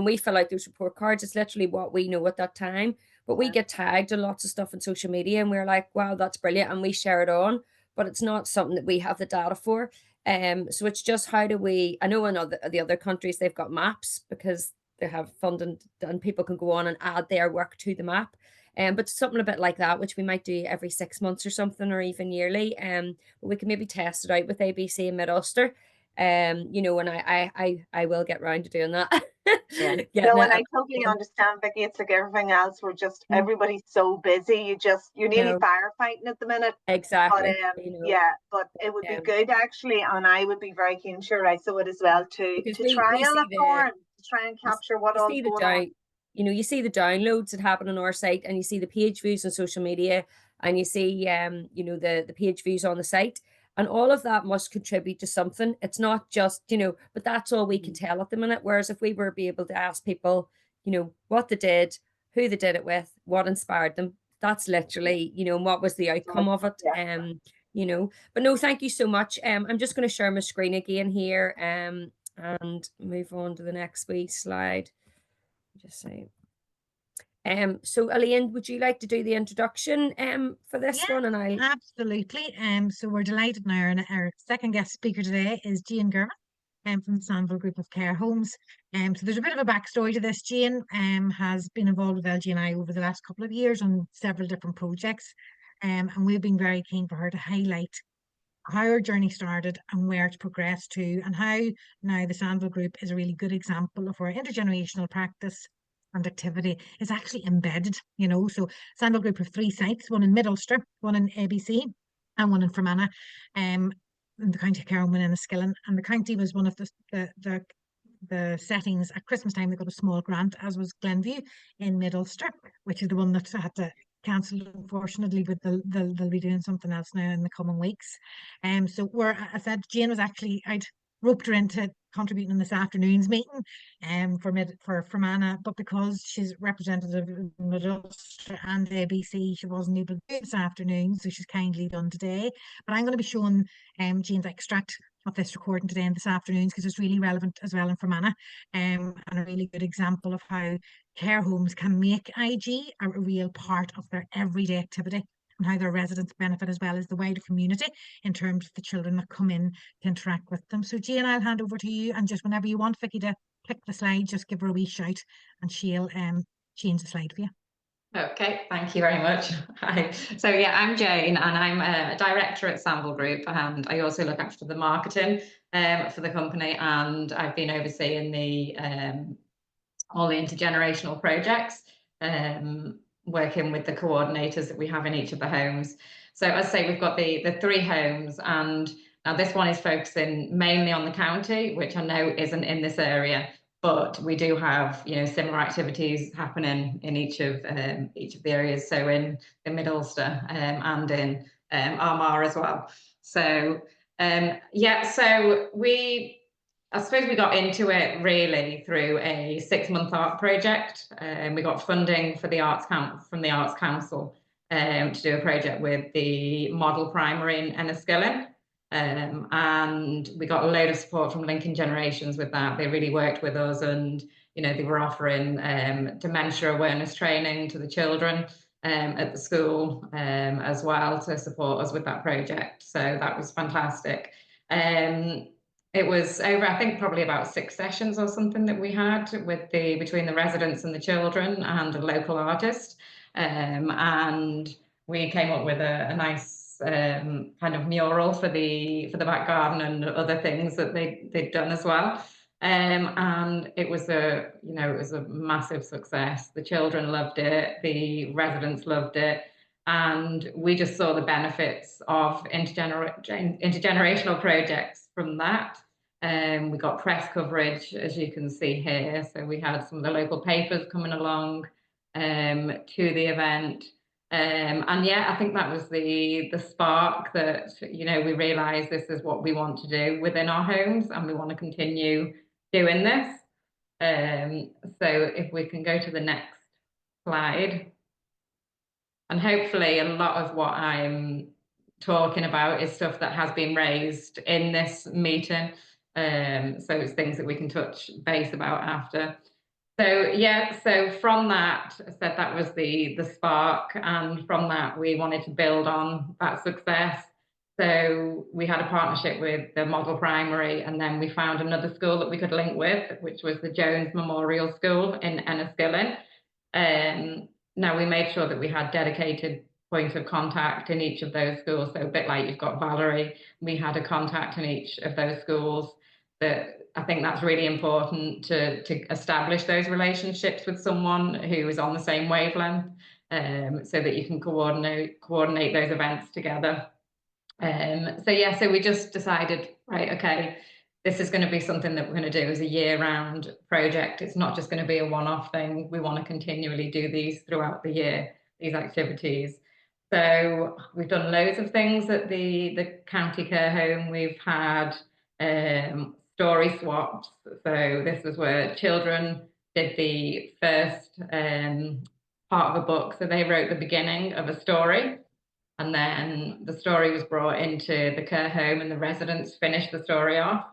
S1: we fill out those report cards. It's literally what we know at that time. But we get tagged in lots of stuff on social media, and we're like, wow, that's brilliant, and we share it on. But it's not something that we have the data for. So it's just how do we, I know in the other countries they've got maps because they have funding and people can go on and add their work to the map. But something a bit like that, which we might do every 6 months or something, or even yearly. But we can maybe test it out with ABC in Mid-Ulster. You know, and I will get round to doing that.
S5: Yeah.
S1: Getting
S5: No, and
S1: it
S5: I totally understand, Vicky. It's like everything else. We're just
S1: Mm.
S5: everybody's so busy. You're nearly
S1: No.
S5: firefighting at the minute. But
S1: exactly. You know,
S5: yeah, but it would be good actually, and I would be very keen. Sure, I saw it as well
S1: because
S5: to
S1: we
S5: trial
S1: see
S5: it more and to try and capture what
S1: you
S5: all's
S1: see the
S5: going on.
S1: you know, you see the downloads that happen on our site, and you see the page views on social media, and you see you know, the page views on the site, and all of that must contribute to something. It's not just, you know, but that's all we can tell at the minute. Whereas if we were be able to ask people, you know, what they did, who they did it with, what inspired them, that's literally, you know, what was the outcome of it.
S5: Yeah.
S1: You know, but no, thank you so much. I'm just going to share my screen again here, and move on to the next wee slide. Just say. So Elaine, would you like to do the introduction for this one? And I
S2: absolutely. So we're delighted now. Our second guest speaker today is Jane German from the Sandville Group of Care Homes. So there's a bit of a backstory to this. Jane has been involved with LGNI over the last couple of years on several different projects. And we've been very keen for her to highlight how her journey started and where it's progressed to, and how now the Sandville Group is a really good example of where intergenerational practice and activity is actually embedded, you know. So Sandville Group have 3 sites, one in Mid-Ulster, one in ABC, and one in Fermanagh, in the County of Carroll and Enniskillen. And the county was one of the settings at Christmas time. They got a small grant, as was Glenview in Mid-Ulster, which is the one that had to cancelled, unfortunately, but they'll be doing something else now in the coming weeks. So I said Jane was actually, I'd roped her into contributing in this afternoon's meeting for Fermanagh, but because she's representative of Mid-Ulster and ABC, she wasn't able to do it this afternoon, so she's kindly done today. But I'm going to be showing Jane's extract of this recording today and this afternoon because it's really relevant as well in Fermanagh, and a really good example of how care homes can make IG a real part of their everyday activity, and how their residents benefit as well as the wider community in terms of the children that come in to interact with them. So Jane, I'll hand over to you, and just whenever you want Vicky to click the slide, just give her a wee shout and she'll change the slide for you.
S6: Okay, thank you very much. Hi. So yeah, I'm Jane and I'm a director at Sandville Group, and I also look after the marketing for the company, and I've been overseeing the all the intergenerational projects, working with the coordinators that we have in each of the homes. So as I say, we've got the 3 homes, and now this one is focusing mainly on the county, which I know isn't in this area, but we do have, you know, similar activities happening in each of the areas. So in Mid-Ulster and in Armagh as well. So yeah, so I suppose we got into it really through a 6-month art project. We got funding for the from the Arts Council to do a project with the model primary in Enniskillen. And we got a load of support from Intergenerational with that. They really worked with us, and you know, they were offering dementia awareness training to the children at the school as well to support us with that project. So that was fantastic. It was over, I think, probably about 6 sessions or something that we had with between the residents and the children and a local artist, and we came up with a nice kind of mural for the back garden and other things that they'd done as well. And it was a massive success. The children loved it, the residents loved it, and we just saw the benefits of intergenerational projects from that. We got press coverage, as you can see here. So we had some of the local papers coming along to the event. And yeah, I think that was the spark that, you know, we realized this is what we want to do within our homes, and we want to continue doing this. So if we can go to the next slide. And hopefully a lot of what I'm talking about is stuff that has been raised in this meeting. So it's things that we can touch base about after. So yeah, so from that, I said that was the spark, and from that we wanted to build on that success. So we had a partnership with the model primary, and then we found another school that we could link with, which was the Jones Memorial School in Enniskillen. Now we made sure that we had dedicated points of contact in each of those schools. So a bit like you've got Valerie, we had a contact in each of those schools. That I think that's really important to establish those relationships with someone who is on the same wavelength, so that you can coordinate those events together. So we just decided, right, okay, this is going to be something that we're going to do as a year-round project. It's not just going to be a one-off thing. We want to continually do these throughout the year, these activities. So we've done loads of things at the county care home. We've had story swaps. So this was where children did the first part of a book. So they wrote the beginning of a story, and then the story was brought into the care home and the residents finished the story off.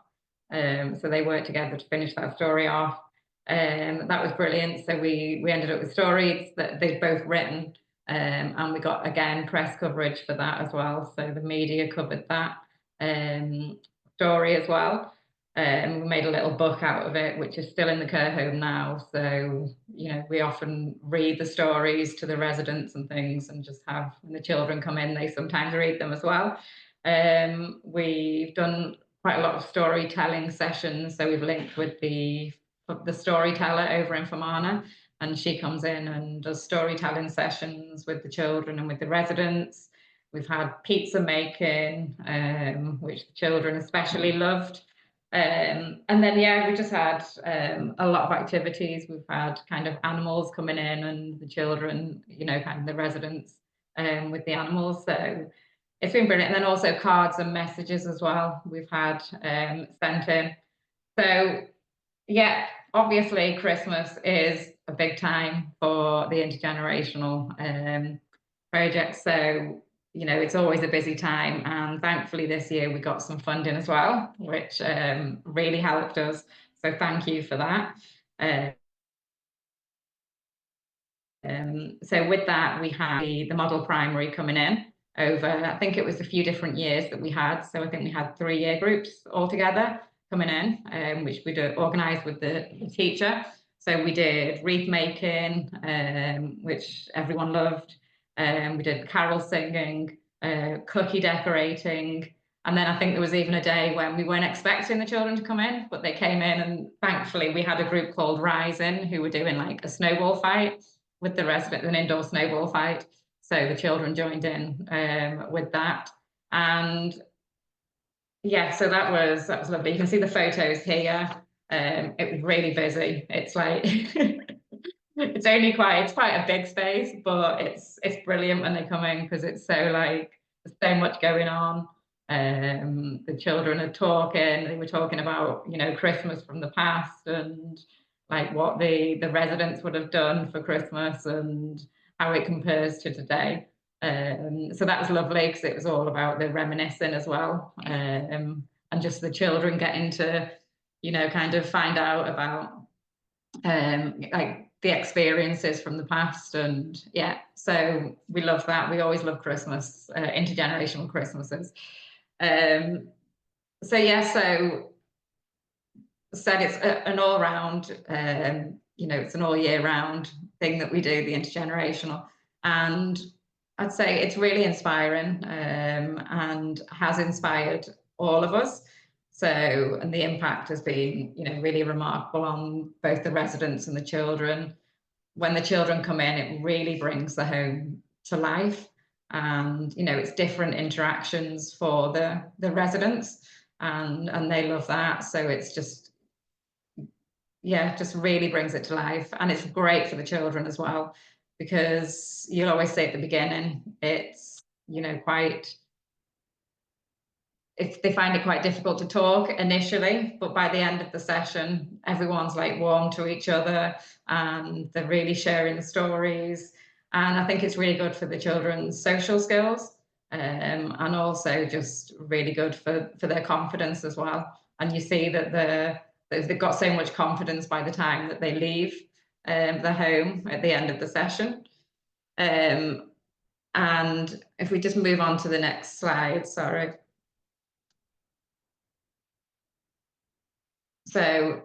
S6: So they worked together to finish that story off. That was brilliant. So we ended up with stories that they'd both written, and we got, again, press coverage for that as well. So the media covered that story as well. We made a little book out of it, which is still in the care home now. So, you know, we often read the stories to the residents and things, and just have, when the children come in, they sometimes read them as well. We've done quite a lot of storytelling sessions. So we've linked with the storyteller over in Fermanagh, and she comes in and does storytelling sessions with the children and with the residents. We've had pizza making, which the children especially loved. And then, yeah, we just had a lot of activities. We've had kind of animals coming in, and the children, you know, kind of the residents with the animals. So it's been brilliant. And then also cards and messages as well we've had sent in. So, yeah, obviously Christmas is a big time for the intergenerational project. So, you know, it's always a busy time, and thankfully this year we got some funding as well, which really helped us. So thank you for that. So with that, we had the model primary coming in over, I think it was a few different years that we had. So I think we had 3 year groups altogether coming in, which we'd organised with the teacher. So we did wreath making, which everyone loved. We did carol singing, cookie decorating. And then I think there was even a day when we weren't expecting the children to come in, but they came in, and thankfully we had a group called Rising who were doing like a snowball fight with the residents, an indoor snowball fight. So the children joined in with that. And yeah, so that was lovely. You can see the photos here. It was really busy. It's like it's quite a big space, but it's brilliant when they come in, because it's so, like, there's so much going on. The children are talking. They were talking about, you know, Christmas from the past, and like what the residents would have done for Christmas and how it compares to today. So that was lovely, because it was all about the reminiscing as well, and just the children getting to, you know, kind of find out about like the experiences from the past. And yeah, so we love that. We always love Christmas, intergenerational Christmases. So yeah, so said it's an all-round, you know, it's an all year round thing that we do, the intergenerational, and I'd say it's really inspiring, and has inspired all of us. So, and the impact has been, you know, really remarkable on both the residents and the children. When the children come in, it really brings the home to life, and, you know, it's different interactions for the residents, and they love that. So it's just, yeah, just really brings it to life. And it's great for the children as well, because you'll always say at the beginning, it's, you know, they find it quite difficult to talk initially, but by the end of the session, everyone's like warm to each other, and they're really sharing the stories. And I think it's really good for the children's social skills, and also just really good for their confidence as well. And you see that they've got so much confidence by the time that they leave the home at the end of the session. And if we just move on to the next slide, sorry. So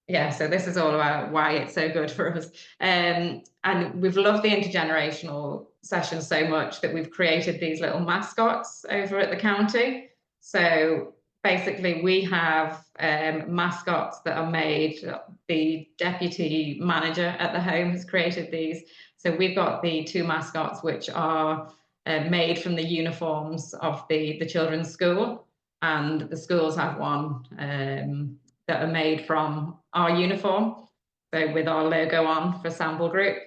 S6: yeah, so this is all about why it's so good for us. And we've loved the intergenerational session so much that we've created these little mascots over at the county. So basically we have mascots that are made. The deputy manager at the home has created these. So we've got the 2 mascots which are made from the uniforms of the children's school, and the schools have one that are made from our uniform, so with our logo on for Sample Group.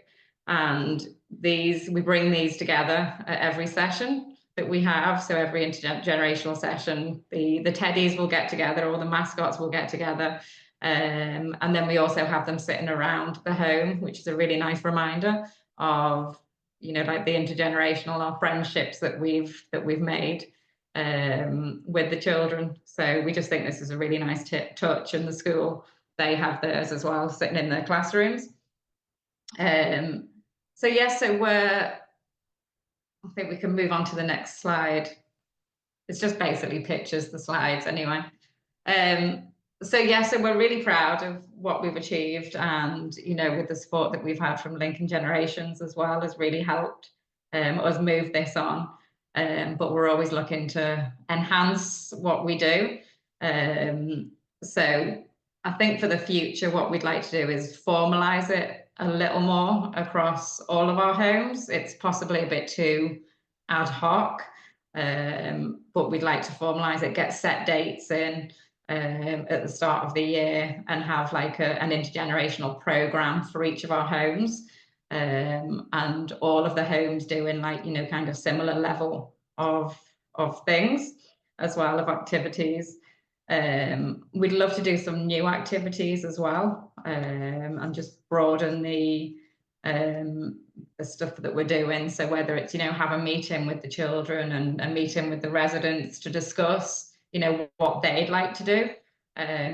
S6: And we bring these together at every session that we have. So every intergenerational session, the teddies will get together, all the mascots will get together. And then we also have them sitting around the home, which is a really nice reminder of, like the intergenerational, our friendships that we've made with the children. So we just think this is a really nice touch, and the school, they have theirs as well, sitting in their classrooms. So yes, I think we can move on to the next slide. It's just basically pictures, the slides anyway. So we're really proud of what we've achieved, and with the support that we've had from Lincoln Generations as well has really helped us move this on. But we're always looking to enhance what we do. So I think for the future, what we'd like to do is formalise it a little more across all of our homes. It's possibly a bit too ad hoc, but we'd like to formalise it, get set dates in at the start of the year, and have like an intergenerational programme for each of our homes. And all of the homes doing kind of similar level of things as well, of activities. We'd love to do some new activities as well, and just broaden the stuff that we're doing. So whether it's have a meeting with the children and a meeting with the residents to discuss what they'd like to do,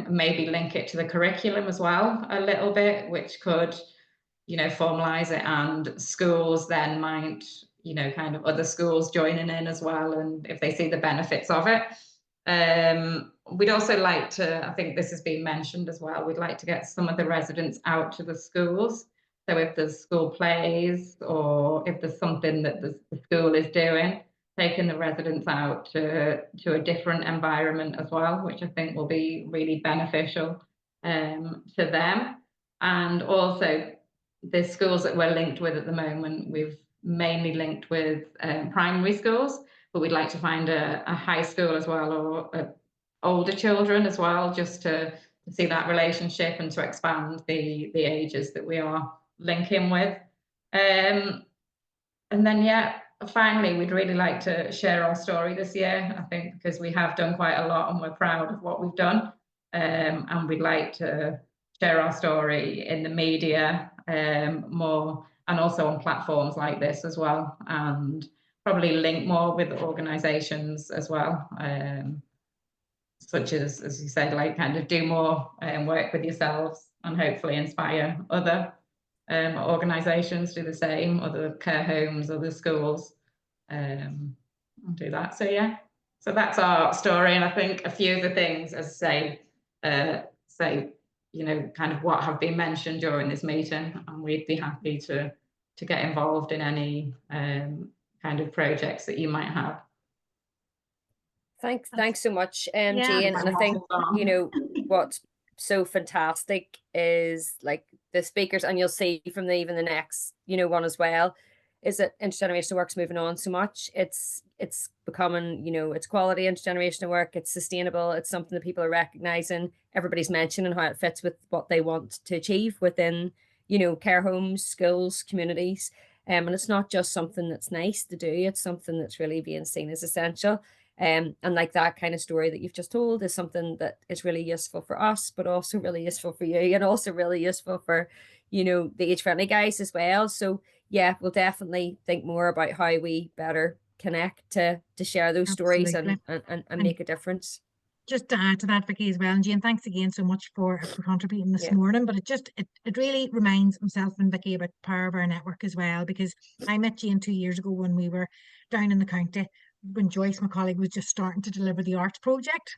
S6: maybe link it to the curriculum as well a little bit, which could formalise it, and schools then might, kind of other schools joining in as well, and if they see the benefits of it. We'd also like to, I think this has been mentioned as well, we'd like to get some of the residents out to the schools. So if there's school plays, or if there's something that the school is doing, taking the residents out to a different environment as well, which I think will be really beneficial to them. And also the schools that we're linked with at the moment, we've mainly linked with primary schools, but we'd like to find a high school as well, or older children as well, just to see that relationship and to expand the ages that we are linking with. And then finally, we'd really like to share our story this year, I think, because we have done quite a lot and we're proud of what we've done. And we'd like to share our story in the media more, and also on platforms like this as well, and probably link more with organisations as well, such as you said, like kind of do more work with yourselves, and hopefully inspire other organisations to do the same, other care homes, other schools, and do that. So that's our story, and I think a few of the things, as I say, kind of what have been mentioned during this meeting, and we'd be happy to get involved in any kind of projects that you might have.
S1: Thanks so much, Jane. And I think what's so fantastic is like the speakers, and you'll see from even the next one as well, is that intergenerational work's moving on so much. It's becoming, it's quality intergenerational work, it's sustainable, it's something that people are recognizing, everybody's mentioning how it fits with what they want to achieve within care homes, schools, communities, and it's not just something that's nice to do, it's something that's really being seen as essential. And like that kind of story that you've just told is something that is really useful for us, but also really useful for you, and also really useful for the age-friendly guys as well. So yeah, we'll definitely think more about how we better connect to share those stories and make a difference.
S2: just to add to that, Vicky, as well, and Jane, thanks again so much for contributing this morning. But it really reminds myself and Vicky about the power of our network as well, because I met Jane 2 years ago when we were down in the county, when Joyce, my colleague, was just starting to deliver the arts project.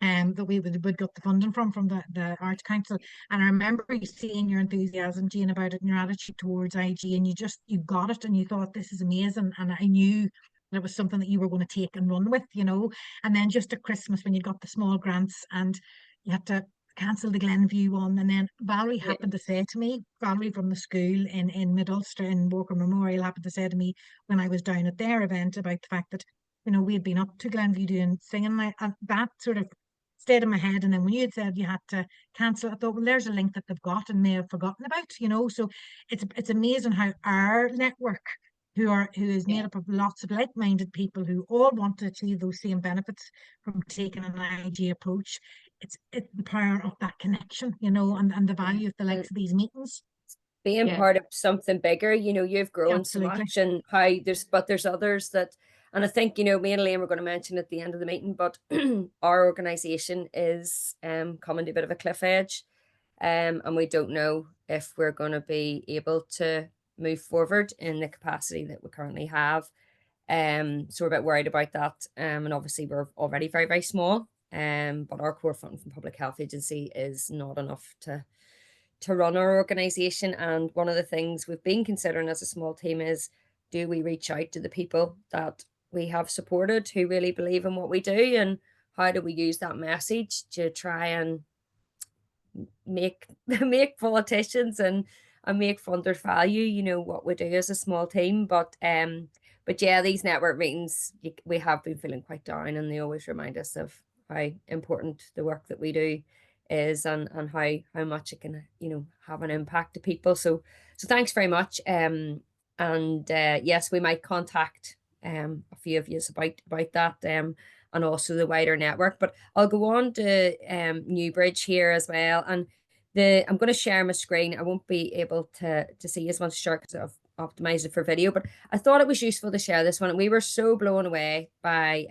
S2: That we would got the funding from the Arts Council. And I remember you seeing your enthusiasm, Jane, about it and your attitude towards IG, and you got it and you thought, this is amazing. And I knew that it was something that you were going to take and run with, you know. And then just at Christmas, when you got the small grants and you had to cancel the Glenview one, and then Valerie happened to say to me, Valerie from the school in Mid Ulster in Walker Memorial happened to say to me when I was down at their event about the fact that, you know, we had been up to Glenview doing singing, and that sort of stayed in my head. And then when you had said you had to cancel, I thought, well, there's a link that they've got and may have forgotten about, you know. So it's amazing how our network, who is made up of lots of like-minded people who all want to achieve those same benefits from taking an IG approach. It's the power of that connection, you know, and the value of the likes of these meetings.
S1: Being part of something bigger, you know, you've grown so much, and how there's others that. And I think, you know, me and Elaine were going to mention at the end of the meeting, but our organisation is coming to a bit of a cliff edge, and we don't know if we're going to be able to move forward in the capacity that we currently have. So we're a bit worried about that. And obviously we're already very, very small. But our core funding from Public Health Agency is not enough to run our organisation. And one of the things we've been considering as a small team is, do we reach out to the people that we have supported who really believe in what we do, and how do we use that message to try and make politicians and make funders value, you know, what we do as a small team. But yeah, these network meetings, we have been feeling quite down, and they always remind us of how important the work that we do is, and how much it can, you know, have an impact to people. So thanks very much. And yes, we might contact a few of you about that, and also the wider network. But I'll go on to Newbridge here as well. And I'm going to share my screen. I won't be able to see as much share because I've optimized it for video, but I thought it was useful to share this one. And we were so blown away by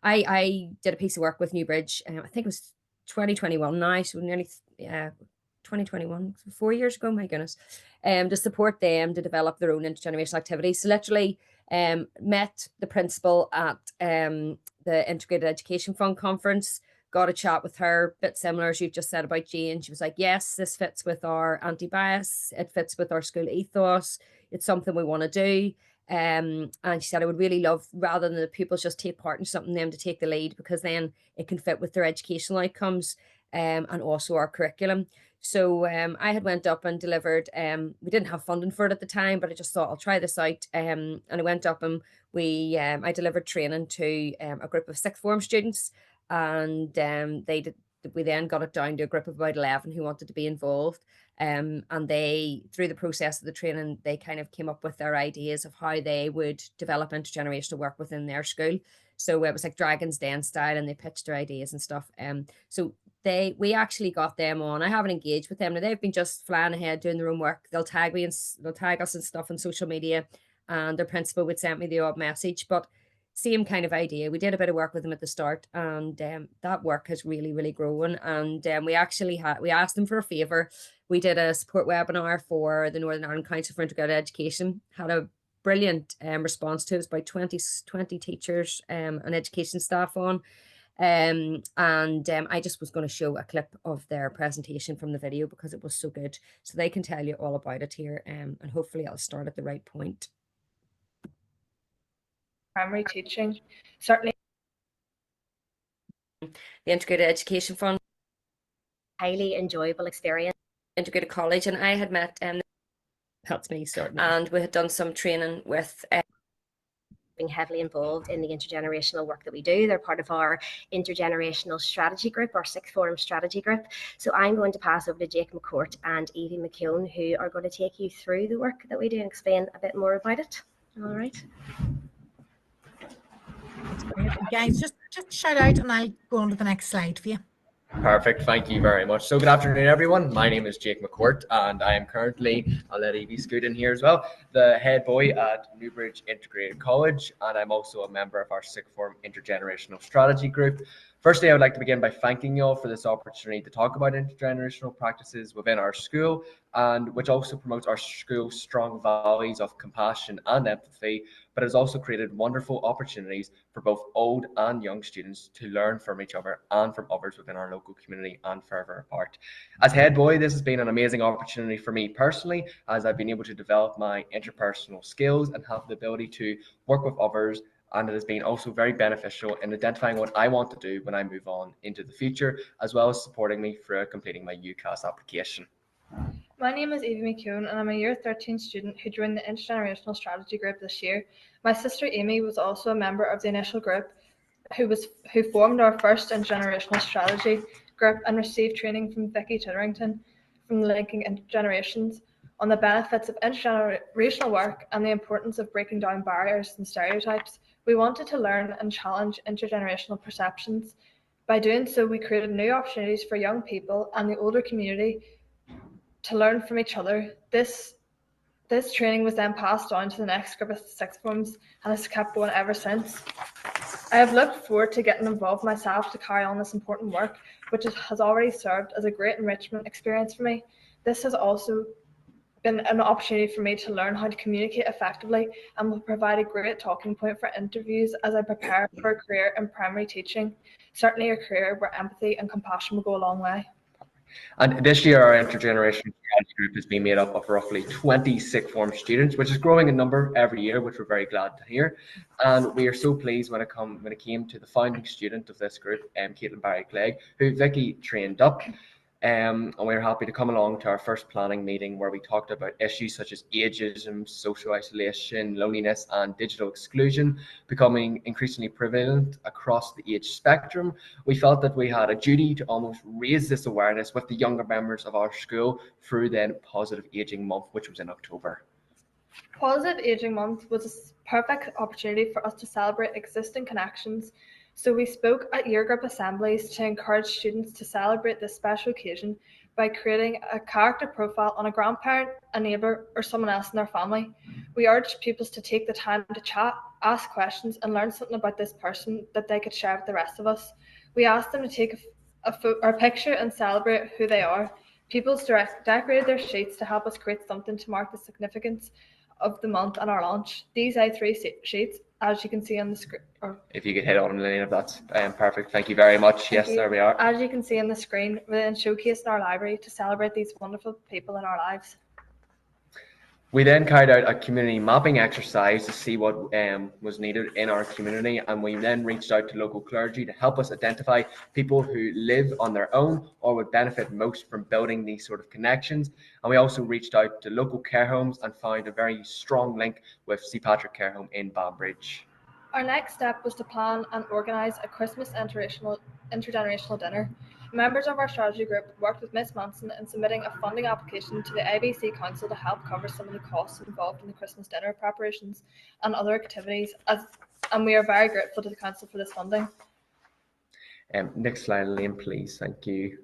S1: I did a piece of work with Newbridge, I think it was 2021 now, so nearly 2021, 4 years ago, my goodness, to support them to develop their own intergenerational activities. So literally met the principal at the Integrated Education Fund conference, got a chat with her, bit similar as you've just said about Jane. She was like, yes, this fits with our anti-bias, it fits with our school ethos, it's something we want to do. And she said, I would really love, rather than the pupils just take part in something, them to take the lead, because then it can fit with their educational outcomes and also our curriculum. So I had went up and delivered, we didn't have funding for it at the time, but I just thought I'll try this out. And I went up and I delivered training to a group of sixth form students, and we then got it down to a group of about 11 who wanted to be involved. And they, through the process of the training, they kind of came up with their ideas of how they would develop intergenerational work within their school. So it was like Dragon's Den style, and they pitched their ideas and stuff. So we actually got them on. I haven't engaged with them. Now, they've been just flying ahead doing their own work. They'll tag me and they'll tag us and stuff on social media, and their principal would send me the odd message. But same kind of idea. We did a bit of work with them at the start, and that work has really, really grown. And we asked them for a favour. We did a support webinar for the Northern Ireland Council for Integrated Education, had a brilliant response to it. It was about 20 teachers and education staff on. And I just was going to show a clip of their presentation from the video because it was so good. So they can tell you all about it here, and hopefully I'll start at the right point.
S7: Primary teaching, certainly.
S1: The Integrated Education Fund,
S8: highly enjoyable experience.
S1: Integrated College, and I had met that's me starting, and we had done some training with
S8: being heavily involved in the intergenerational work that we do. They're part of our intergenerational strategy group, our sixth form strategy group. So I'm going to pass over to Jake McCourt and Evie McKeown, who are going to take you through the work that we do and explain a bit more about it. All right.
S2: Guys, just shout out and I'll go on to the next slide for you.
S9: Perfect. Thank you very much. So good afternoon, everyone. My name is Jake McCourt, and I am currently, I'll let Evie scoot in here as well, the head boy at Newbridge Integrated College, and I'm also a member of our sixth form intergenerational strategy group. Firstly, I would like to begin by thanking you all for this opportunity to talk about intergenerational practices within our school, and which also promotes our school's strong values of compassion and empathy, but has also created wonderful opportunities for both old and young students to learn from each other and from others within our local community and further apart. As head boy, this has been an amazing opportunity for me personally, as I've been able to develop my interpersonal skills and have the ability to work with others, and it has been also very beneficial in identifying what I want to do when I move on into the future, as well as supporting me through completing my UCAS application.
S7: My name is Evie McKeown and I'm a Year 13 student who joined the Intergenerational Strategy Group this year. My sister Amy was also a member of the initial group who formed our first Intergenerational Strategy Group and received training from Vicky Titterington from Linking Intergenerations on the benefits of intergenerational work and the importance of breaking down barriers and stereotypes. We wanted to learn and challenge intergenerational perceptions. By doing so, we created new opportunities for young people and the older community to learn from each other. This training was then passed on to the next group of sixth forms and has kept going ever since. I have looked forward to getting involved myself to carry on this important work, which has already served as a great enrichment experience for me. This has also been an opportunity for me to learn how to communicate effectively and will provide a great talking point for interviews as I prepare for a career in primary teaching, certainly a career where empathy and compassion will go a long way.
S9: And this year, our intergenerational strategy group has been made up of roughly 20 sixth form students, which is growing in number every year, which we're very glad to hear. And we are so pleased when it came to the founding student of this group, Caitlin Barry-Clegg, who Vicky trained up. And we were happy to come along to our first planning meeting where we talked about issues such as ageism, social isolation, loneliness, and digital exclusion becoming increasingly prevalent across the age spectrum. We felt that we had a duty to almost raise this awareness with the younger members of our school through then Positive Aging Month, which was in October.
S7: Positive Aging Month was a perfect opportunity for us to celebrate existing connections. So we spoke at year group assemblies to encourage students to celebrate this special occasion by creating a character profile on a grandparent, a neighbour, or someone else in their family. We urged pupils to take the time to chat, ask questions, and learn something about this person that they could share with the rest of us. We asked them to take a picture and celebrate who they are. Pupils decorated their sheets to help us create something to mark the significance of the month and our launch. These A3 sheets, as you can see on the screen.
S9: If you could hit on Lillian, if that's perfect. Thank you very much. Yes, there we are.
S7: As you can see on the screen, we're then showcasing our library to celebrate these wonderful people in our lives.
S9: We then carried out a community mapping exercise to see what was needed in our community, and we then reached out to local clergy to help us identify people who live on their own or would benefit most from building these sort of connections. And we also reached out to local care homes and found a very strong link with St. Patrick Care Home in Banbridge.
S7: Our next step was to plan and organise a Christmas intergenerational dinner. Members of our strategy group worked with Miss Manson in submitting a funding application to the ABC Council to help cover some of the costs involved in the Christmas dinner preparations and other activities, and we are very grateful to the Council for this funding.
S9: Next slide, Liam, please. Thank you.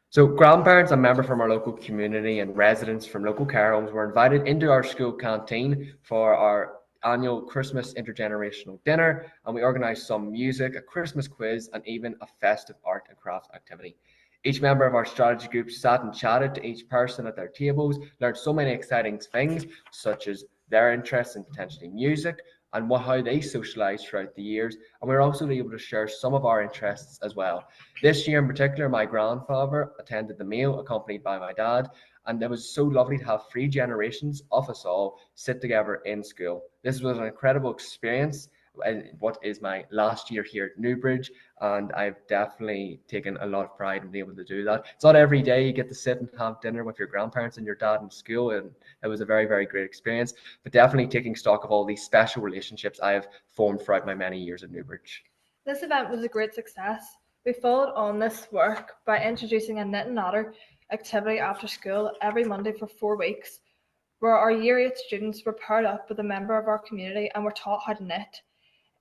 S9: So grandparents and members from our local community and residents from local care homes were invited into our school canteen for our annual Christmas intergenerational dinner, and we organised some music, a Christmas quiz, and even a festive art and crafts activity. Each member of our strategy group sat and chatted to each person at their tables, learned so many exciting things, such as their interests in potentially music and how they socialised throughout the years, and we were also able to share some of our interests as well. This year in particular, my grandfather attended the meal accompanied by my dad, and it was so lovely to have 3 generations of us all sit together in school. This was an incredible experience in what is my last year here at Newbridge, and I've definitely taken a lot of pride in being able to do that. It's not every day you get to sit and have dinner with your grandparents and your dad in school, and it was a very, very great experience, but definitely taking stock of all these special relationships I have formed throughout my many years at Newbridge.
S7: This event was a great success. We followed on this work by introducing a knit and natter activity after school every Monday for 4 weeks, where our Year 8 students were paired up with a member of our community and were taught how to knit.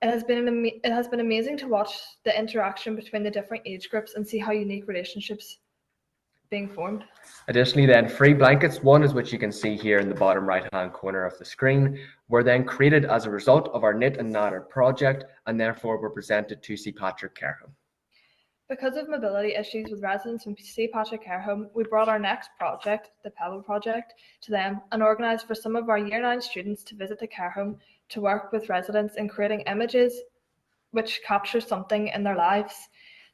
S7: It has been amazing to watch the interaction between the different age groups and see how unique relationships being formed.
S9: Additionally then, 3 blankets, one is which you can see here in the bottom right hand corner of the screen, were then created as a result of our knit and natter project and therefore were presented to St. Patrick Care Home.
S7: Because of mobility issues with residents from St. Patrick Care Home, we brought our next project, the Pebble Project, to them and organised for some of our Year 9 students to visit the care home to work with residents in creating images which capture something in their lives.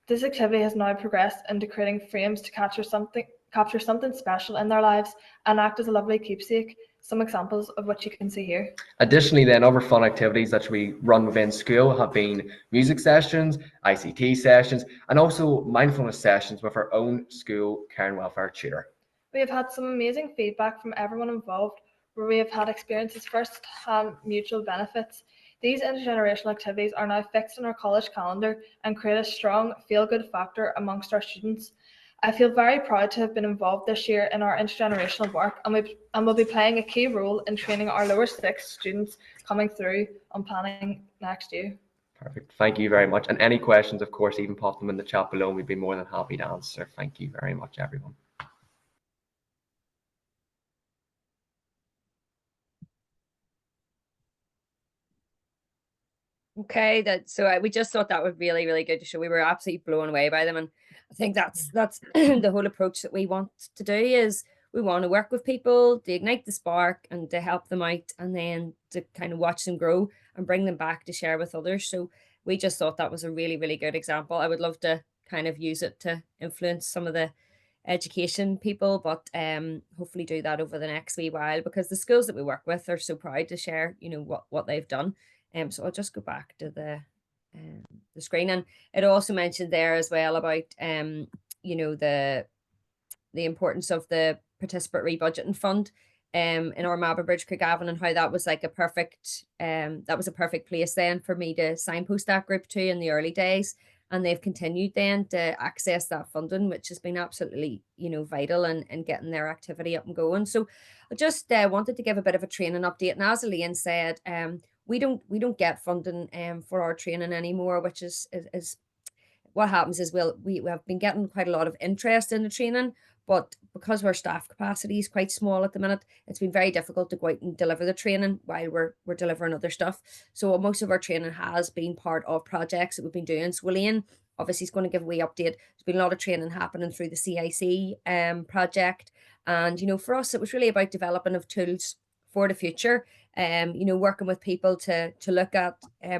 S7: This activity has now progressed into creating frames to capture something special in their lives and act as a lovely keepsake, some examples of what you can see here.
S9: Additionally, then, other fun activities that we run within school have been music sessions, ICT sessions, and also mindfulness sessions with our own school care and welfare tutor.
S7: We have had some amazing feedback from everyone involved, where we have had experiences first-hand mutual benefits. These intergenerational activities are now fixed in our college calendar and create a strong feel-good factor amongst our students. I feel very proud to have been involved this year in our intergenerational work, and will be playing a key role in training our lower sixth students coming through on planning next year.
S9: Perfect. Thank you very much. And any questions, of course, even pop them in the chat below. We'd be more than happy to answer. Thank you very much, everyone.
S1: Okay, so we just thought that was really, really good to show. We were absolutely blown away by them, and I think that's the whole approach that we want to do. Is we want to work with people to ignite the spark and to help them out, and then to kind of watch them grow and bring them back to share with others. So we just thought that was a really, really good example. I would love to kind of use it to influence some of the education people, but hopefully do that over the next wee while, because the schools that we work with are so proud to share, you know, what they've done. So I'll just go back to the screen, and it also mentioned there as well about you know, the importance of the participatory budgeting fund in our Banbridge, Craigavon, and how that was like a perfect place then for me to signpost that group to in the early days. And they've continued then to access that funding, which has been absolutely, you know, vital in getting their activity up and going. So I just wanted to give a bit of a training update. And as Elaine said, we don't get funding for our training anymore, which is what happens is we have been getting quite a lot of interest in the training, but because our staff capacity is quite small at the minute, it's been very difficult to go out and deliver the training while we're delivering other stuff. So most of our training has been part of projects that we've been doing. So Elaine obviously is going to give a wee update. There's been a lot of training happening through the CIC project. And, you know, for us, it was really about developing of tools for the future. You know, working with people to look at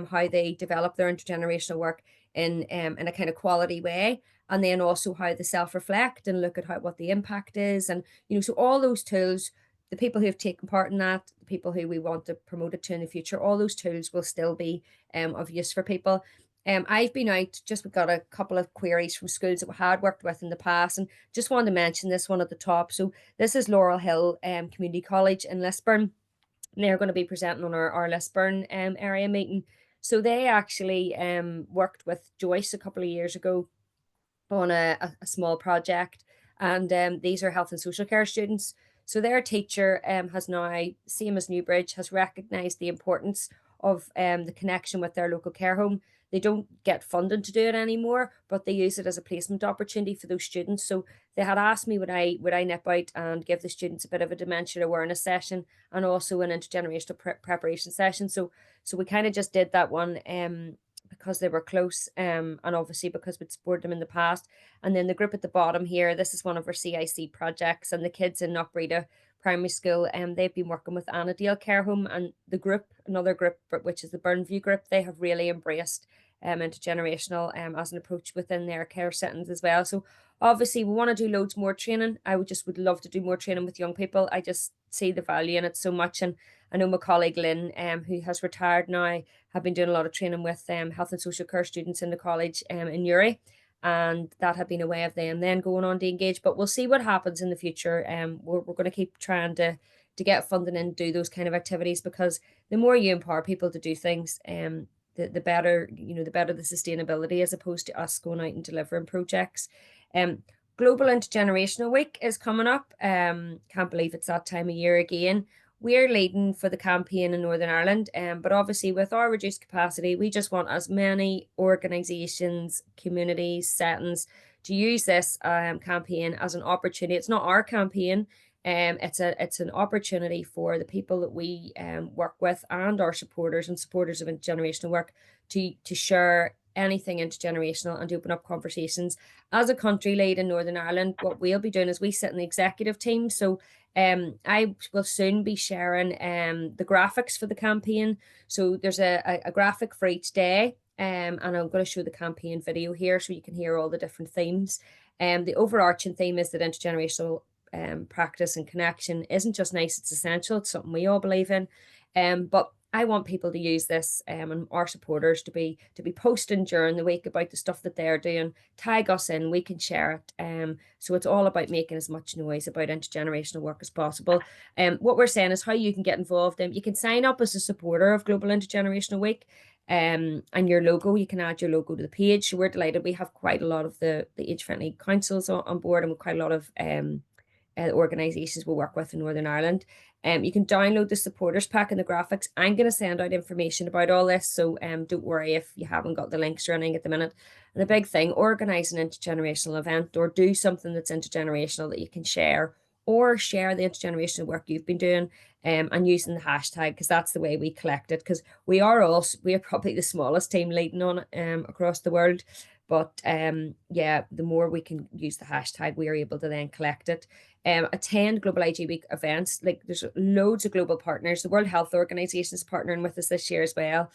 S1: how they develop their intergenerational work in a kind of quality way, and then also how they self-reflect and look at what the impact is. And, you know, so all those tools, the people who have taken part in that, the people who we want to promote it to in the future, all those tools will still be of use for people. I've been out, we got a couple of queries from schools that we had worked with in the past, and just wanted to mention this one at the top. So this is Laurel Hill Community College in Lisburn. They're going to be presenting on our Lisburn area meeting. So they actually worked with Joyce a couple of years ago on a small project, and these are health and social care students. So their teacher has now, same as Newbridge, has recognised the importance of the connection with their local care home. They don't get funding to do it anymore, but they use it as a placement opportunity for those students. So they had asked me would I nip out and give the students a bit of a dementia awareness session and also an intergenerational preparation session. So we kind of just did that one because they were close and obviously because we'd supported them in the past. And then the group at the bottom here, this is one of our CIC projects, and the kids in Knockbreda Primary School, they've been working with Annadale Care Home, and the group, another group, which is the Burnview group, they have really embraced intergenerational as an approach within their care settings as well. So obviously we want to do loads more training. I would love to do more training with young people. I just see the value in it so much. And I know my colleague Lynn, who has retired now, have been doing a lot of training with health and social care students in the college in Newry. And that had been a way of them then going on to engage. But we'll see what happens in the future. We're going to keep trying to get funding and do those kind of activities, because the more you empower people to do things, the better, you know, the better the sustainability, as opposed to us going out and delivering projects. Global Intergenerational Week is coming up. Can't believe it's that time of year again. We're leading for the campaign in Northern Ireland, but obviously with our reduced capacity, we just want as many organisations, communities, settings to use this campaign as an opportunity. It's not our campaign. It's an opportunity for the people that we work with and our supporters and supporters of intergenerational work to share anything intergenerational and open up conversations. As a country lead in Northern Ireland, what we'll be doing is we sit in the executive team. So I will soon be sharing the graphics for the campaign. So there's a graphic for each day, and I'm going to show the campaign video here so you can hear all the different themes. The overarching theme is that intergenerational practice and connection isn't just nice, it's essential. It's something we all believe in. But I want people to use this and our supporters to be posting during the week about the stuff that they're doing. Tag us in, we can share it. So it's all about making as much noise about intergenerational work as possible. What we're saying is how you can get involved. You can sign up as a supporter of Global Intergenerational Week. And your logo, you can add your logo to the page. So we're delighted. We have quite a lot of the age-friendly councils on board, and with quite a lot of organisations we work with in Northern Ireland. You can download the supporters pack and the graphics. I'm going to send out information about all this, so don't worry if you haven't got the links or anything at the minute. And the big thing, organise an intergenerational event or do something that's intergenerational that you can share, or share the intergenerational work you've been doing and using the hashtag, because that's the way we collect it, because we are probably the smallest team leading on it across the world. But yeah, the more we can use the hashtag, we are able to then collect it. Attend Global IG Week events. Like, there's loads of global partners. The World Health Organization is partnering with us this year as well.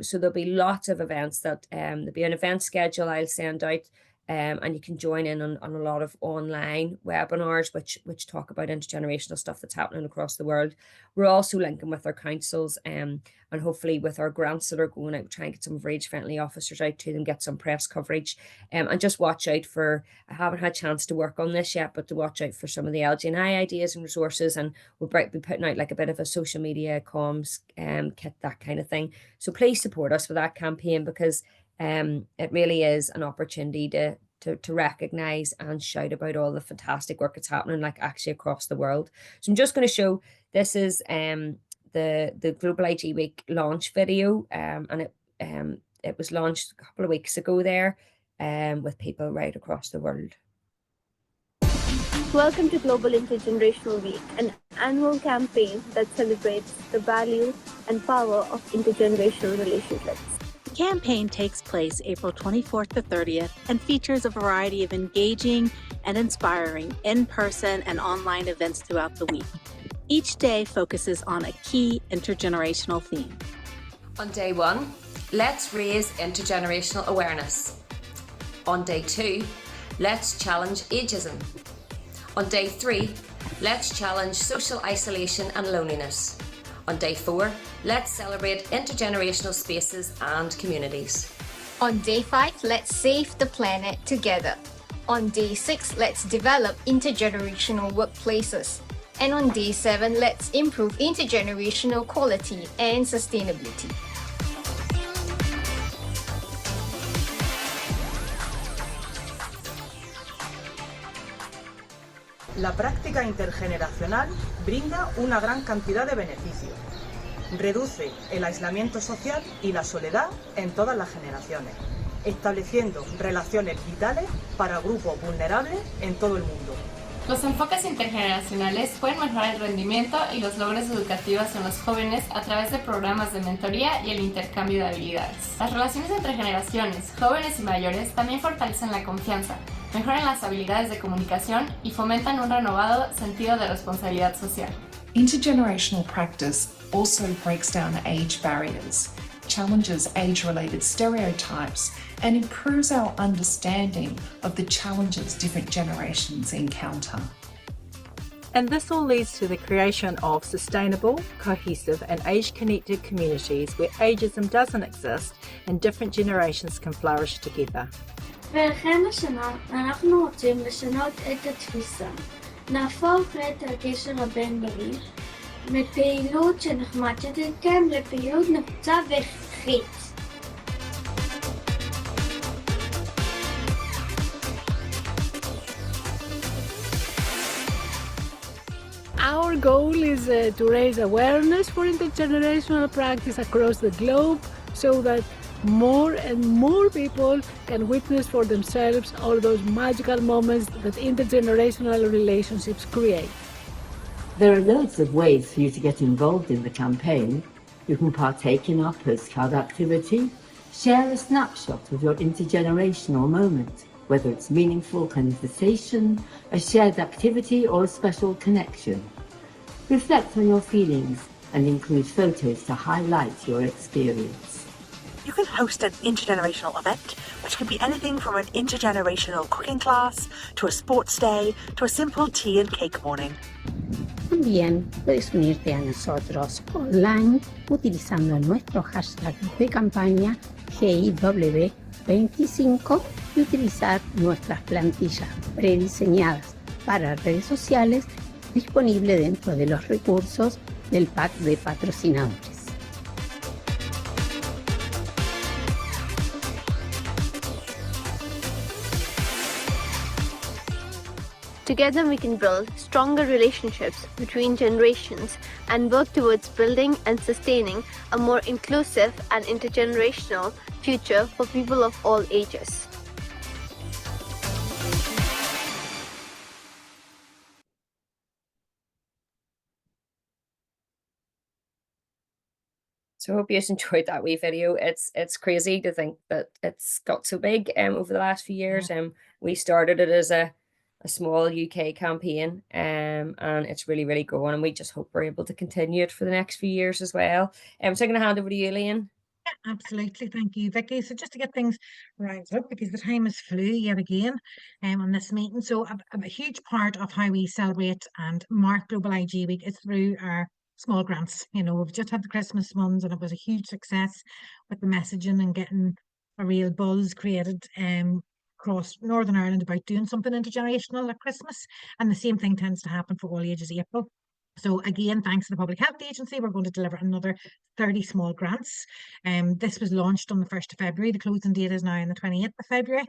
S1: So there'll be lots of events that there'll be an event schedule I'll send out. And you can join in on a lot of online webinars which talk about intergenerational stuff that's happening across the world. We're also linking with our councils and hopefully with our grants that are going out, try and get some of our age-friendly officers out to them, get some press coverage. And just watch out for, I haven't had a chance to work on this yet, but to watch out for some of the LGNI ideas and resources, and we'll be putting out like a bit of a social media comms kit, that kind of thing. So please support us with that campaign, because it really is an opportunity to recognise and shout about all the fantastic work that's happening, like actually across the world. So I'm just going to show, this is the Global IG Week launch video, and it was launched a couple of weeks ago there with people right across the world.
S10: Welcome to Global Intergenerational Week, an annual campaign that celebrates the value and power of intergenerational relationships.
S11: The campaign takes place April 24th to 30th and features a variety of engaging and inspiring in-person and online events throughout the week. Each day focuses on a key intergenerational theme.
S12: On day 1, let's raise intergenerational awareness. On day 2, let's challenge ageism. On day 3, let's challenge social isolation and loneliness. On day 4, let's celebrate intergenerational spaces and communities.
S13: On day 5, let's save the planet together. On day 6, let's develop intergenerational workplaces. And on day 7, let's improve intergenerational quality and sustainability.
S14: La práctica intergeneracional brinda una gran cantidad de beneficios. Reduce el aislamiento social y la soledad en todas las generaciones, estableciendo relaciones vitales para grupos vulnerables en todo el mundo.
S15: Los enfoques intergeneracionales pueden mejorar el rendimiento y los logros educativos en los jóvenes a través de programas de mentoría y el intercambio de habilidades. Las relaciones entre generaciones, jóvenes y mayores, también fortalecen la confianza, mejoran las habilidades de comunicación y fomentan un renovado sentido de responsabilidad social.
S16: Intergenerational practice also breaks down age barriers, challenges age-related stereotypes, and improves our understanding of the challenges different generations encounter.
S17: And this all leads to the creation of sustainable, cohesive and age-connected communities where ageism doesn't exist and different generations can flourish together.
S18: ולכן השנה אנחנו רוצים לשנות את התפיסה. נהפוך את הקשר הבין-דורי מפעילות שנחמדת איתכם לפעילות נחוצה והכרחית.
S19: Our goal is to raise awareness for intergenerational practice across the globe so that more and more people can witness for themselves all those magical moments that intergenerational relationships create.
S20: There are loads of ways for you to get involved in the campaign. You can partake in our postcard activity, Share a snapshot of your intergenerational moment, whether it's meaningful conversation, a shared activity, or a special connection. Reflect on your feelings and include photos to highlight your experience.
S21: You can host an intergenerational event, which can be anything from an intergenerational cooking class, to a sports day, to a simple tea and cake morning.
S22: También puedes unirte a nosotros online utilizando nuestro hashtag de campaña GIW25 y utilizar nuestras plantillas prediseñadas para redes sociales disponible dentro de los recursos del pack de patrocinadores.
S10: Together we can build stronger relationships between generations and work towards building and sustaining a more inclusive and intergenerational future for people of all ages.
S1: So I hope you enjoyed that wee video. It's crazy to think that it's got so big over the last few years. We started it as a small UK campaign, and it's really growing, and we just hope we're able to continue it for the next few years as well. So I'm going to hand over to you, Liam.
S2: Yeah, absolutely. Thank you, Vicky. So just to get things rounded up, because the time has flew yet again on this meeting. So a huge part of how we celebrate and mark Global IG Week is through our small grants. You know, we've just had the Christmas ones, and it was a huge success with the messaging and getting a real buzz created across Northern Ireland about doing something intergenerational at Christmas. And the same thing tends to happen for All Ages April. So again, thanks to the Public Health Agency, we're going to deliver another 30 small grants. This was launched on the 1st of February. The closing date is now on the 28th of February.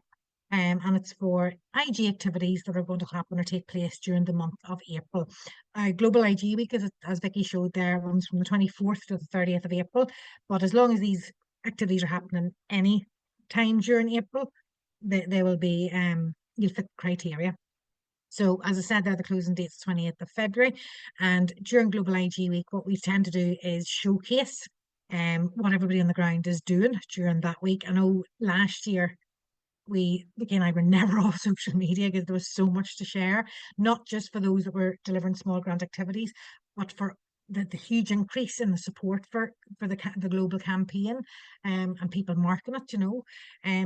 S2: And it's for IG activities that are going to happen or take place during the month of April. Global IG Week, as Vicky showed there, runs from the 24th to the 30th of April. But as long as these activities are happening any time during April, they will be, you'll fit the criteria. So as I said there, the closing date is 28th of February. And during Global IG Week, what we tend to do is showcase what everybody on the ground is doing during that week. I know last year, Vicky and I were never off social media because there was so much to share, not just for those that were delivering small grant activities, but for the huge increase in the support for the global campaign and people marking it, you know.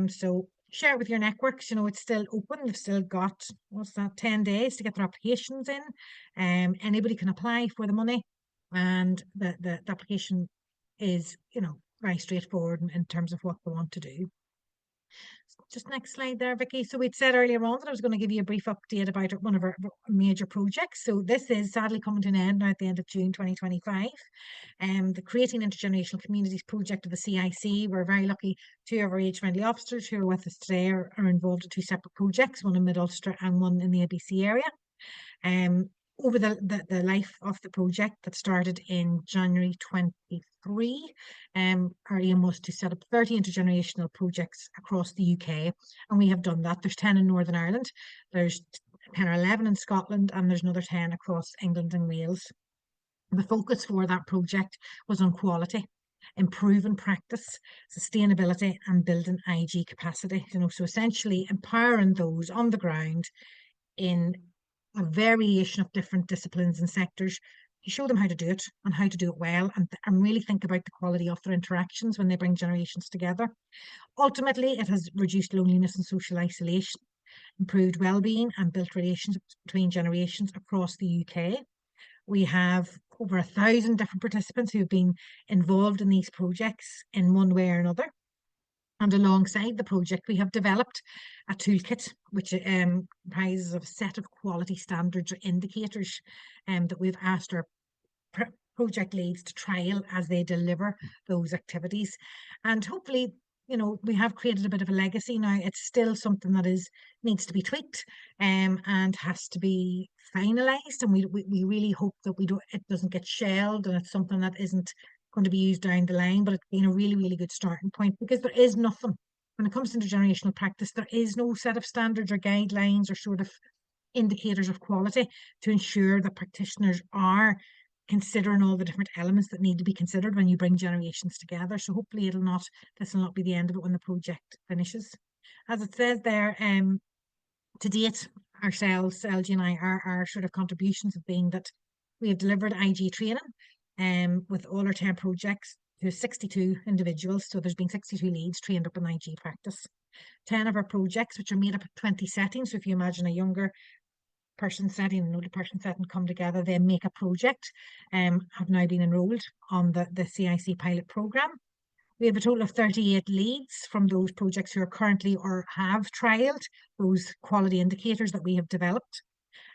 S2: So share it with your networks. You know, it's still open. They've still got, 10 days to get their applications in. Anybody can apply for the money, and the application is, you know, very straightforward in terms of what they want to do. Just next slide there, Vicky. So we'd said earlier on that I was going to give you a brief update about one of our major projects. So this is sadly coming to an end now at the end of June 2025. The Creating Intergenerational Communities project of the CIC. We're very lucky 2 of our age-friendly officers who are with us today are involved in 2 separate projects, one in Mid-Ulster and one in the ABC area. Over the life of the project that started in January 23, our aim was to set up 30 intergenerational projects across the UK, and we have done that. There's 10 in Northern Ireland, there's 10 or 11 in Scotland, and there's another 10 across England and Wales. The focus for that project was on quality, improving practice, sustainability, and building IG capacity. You know, so essentially empowering those on the ground in a variation of different disciplines and sectors. You show them how to do it and how to do it well, and really think about the quality of their interactions when they bring generations together. Ultimately, it has reduced loneliness and social isolation, improved well-being, and built relationships between generations across the UK. We have over 1,000 different participants who have been involved in these projects in one way or another. And alongside the project, we have developed a toolkit which comprises of a set of quality standards or indicators that we've asked our project leads to trial as they deliver those activities. And hopefully, you know, we have created a bit of a legacy now. It's still something that needs to be tweaked and has to be finalised. And we really hope that it doesn't get shelved, and it's something that isn't going to be used down the line, but it's been a really good starting point, because there is nothing when it comes to intergenerational practice. There is no set of standards or guidelines or sort of indicators of quality to ensure that practitioners are considering all the different elements that need to be considered when you bring generations together. So hopefully this will not be the end of it when the project finishes. As it says there, to date, ourselves, LGNI, our sort of contributions have been that we have delivered IG training with all our 10 projects to 62 individuals. So there's been 62 leads trained up in IG practice. 10 of our projects, which are made up of 20 settings. So if you imagine a younger person setting and an older person setting come together, they make a project, have now been enrolled on the CIC pilot programme. We have a total of 38 leads from those projects who are currently or have trialled those quality indicators that we have developed.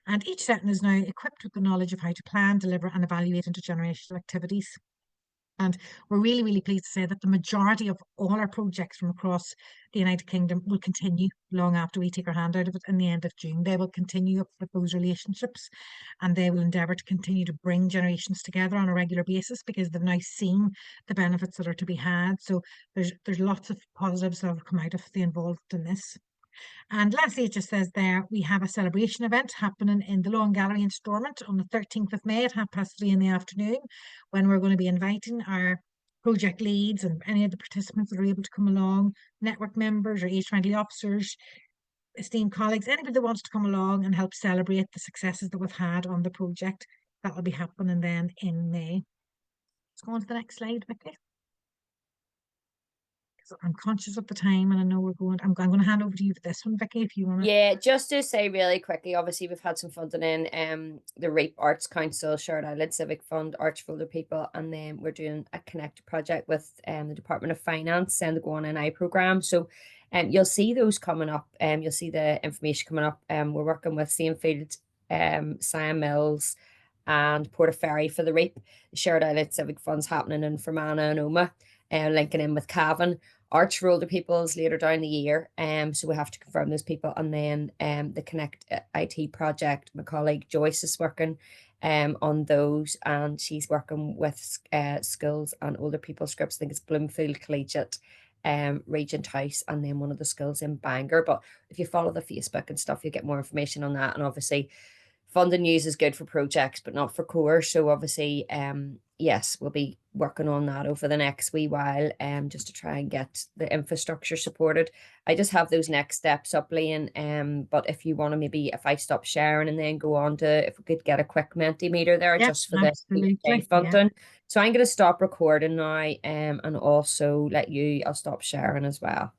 S2: And each setting is now equipped with the knowledge of how to plan, deliver and evaluate intergenerational activities. And we're really, really pleased to say that the majority of all our projects from across the United Kingdom will continue long after we take our hand out of it in the end of June. They will continue up with those relationships, and they will endeavour to continue to bring generations together on a regular basis because they've now seen the benefits that are to be had. So there's lots of positives that have come out of the involved in this. And lastly, it just says there, we have a celebration event happening in the Lawn Gallery in Stormont on the 13th of May at 3:30 in the afternoon, when we're going to be inviting our project leads and any of the participants that are able to come along, network members or age-friendly officers, esteemed colleagues, anybody that wants to come along and help celebrate the successes that we've had on the project. That will be happening then in May. Let's go on to the next slide, Vicky. I'm conscious of the time and I know we're going, I'm going to hand over to you for this one, Vicky, if you want to.
S1: Yeah, just to say really quickly, obviously we've had some funding in the REAP Arts Council, Shared Island Civic Fund, Arts for Older People, and then we're doing a Connect project with the Department of Finance and the LGNI programme. So you'll see those coming up, you'll see the information coming up. We're working with Sainfield, Siam Mills and Portaferry for the REAP, the Shared Island Civic Funds happening in Fermanagh and Omagh, linking in with Cavan. Arts for Older People is later down the year, so we have to confirm those people. And then the Connect IT project, my colleague Joyce is working on those, and she's working with schools and older people scripts. I think it's Bloomfield Collegiate, Regent House, and then one of the schools in Bangor. But if you follow the Facebook and stuff, you get more information on that. And obviously funding news is good for projects, but not for core. So obviously, yes, we'll be working on that over the next wee while, just to try and get the infrastructure supported. I just have those next steps up, Liam. But if you want to, maybe if I stop sharing and then go on to, if we could get a quick Mentimeter there,
S2: Yes,
S1: just for the funding. Yeah. So I'm going to stop recording now, and also let you, I'll stop sharing as well.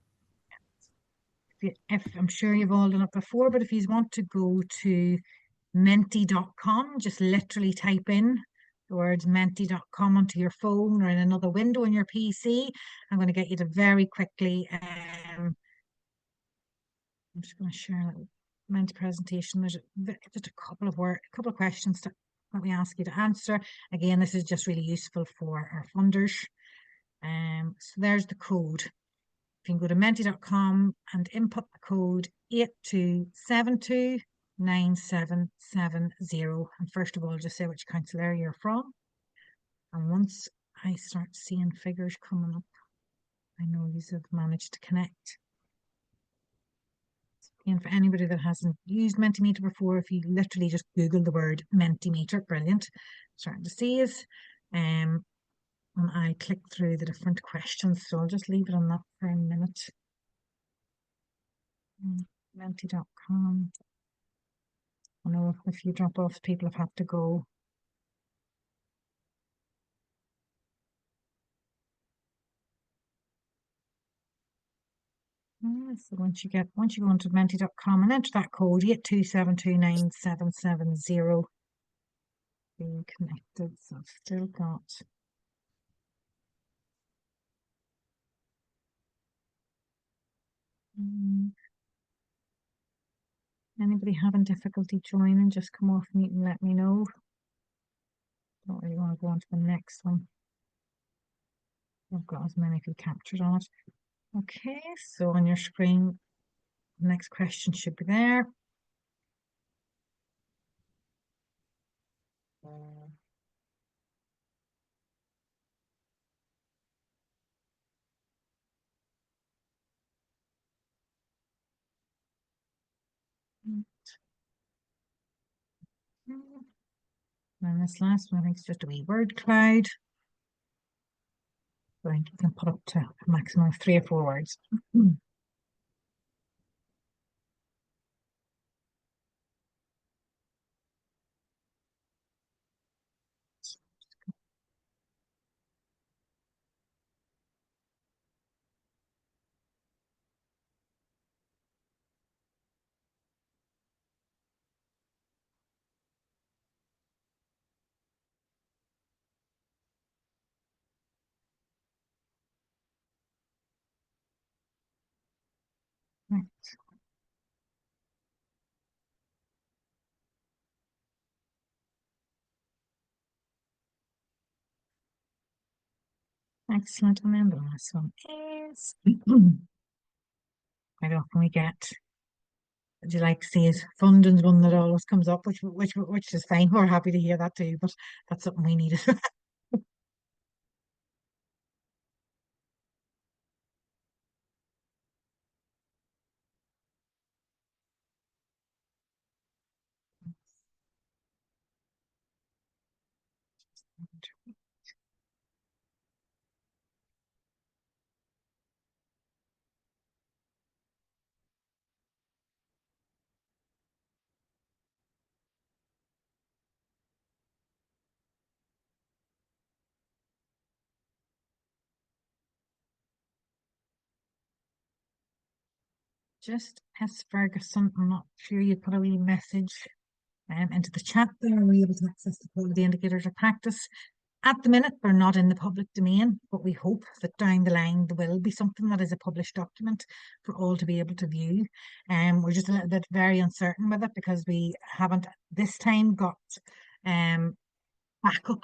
S2: If I'm sure you've all done it before, but if you want to go to menti.com, just literally type in the words menti.com onto your phone or in another window on your PC. I'm going to get you to very quickly, I'm just going to share a Menti presentation. There's just a couple of questions that we ask you to answer. Again, this is just really useful for our funders. So there's the code. You can go to menti.com and input the code 8272 9770, and first of all just say which council area you're from, and once I start seeing figures coming up, I know you have managed to connect. And for anybody that hasn't used Mentimeter before, if you literally just Google the word Mentimeter, brilliant, starting to see us, and I click through the different questions, so I'll just leave it on that for a minute. Menti.com. I know if you drop off, people have had to go. So once you go onto menti.com and enter that code 82729770, being connected. So I've still got anybody having difficulty joining, just come off mute and let me know. Don't really want to go on to the next one. I've got as many people captured on it. Okay, so on your screen, the next question should be there. And this last one, I think it's just a wee word cloud. So I think you can put up to a maximum of 3 or 4 words. Right. Excellent. And then the last one is how often we get, do you like to see his funding's one that always comes up, which is fine. We're happy to hear that too, but that's something we needed. Just S. Ferguson, I'm not sure you put a wee message into the chat there. Are we able to access the quality indicators of practice? At the minute, they're not in the public domain, but we hope that down the line there will be something that is a published document for all to be able to view. We're just a little bit very uncertain with it because we haven't this time got backup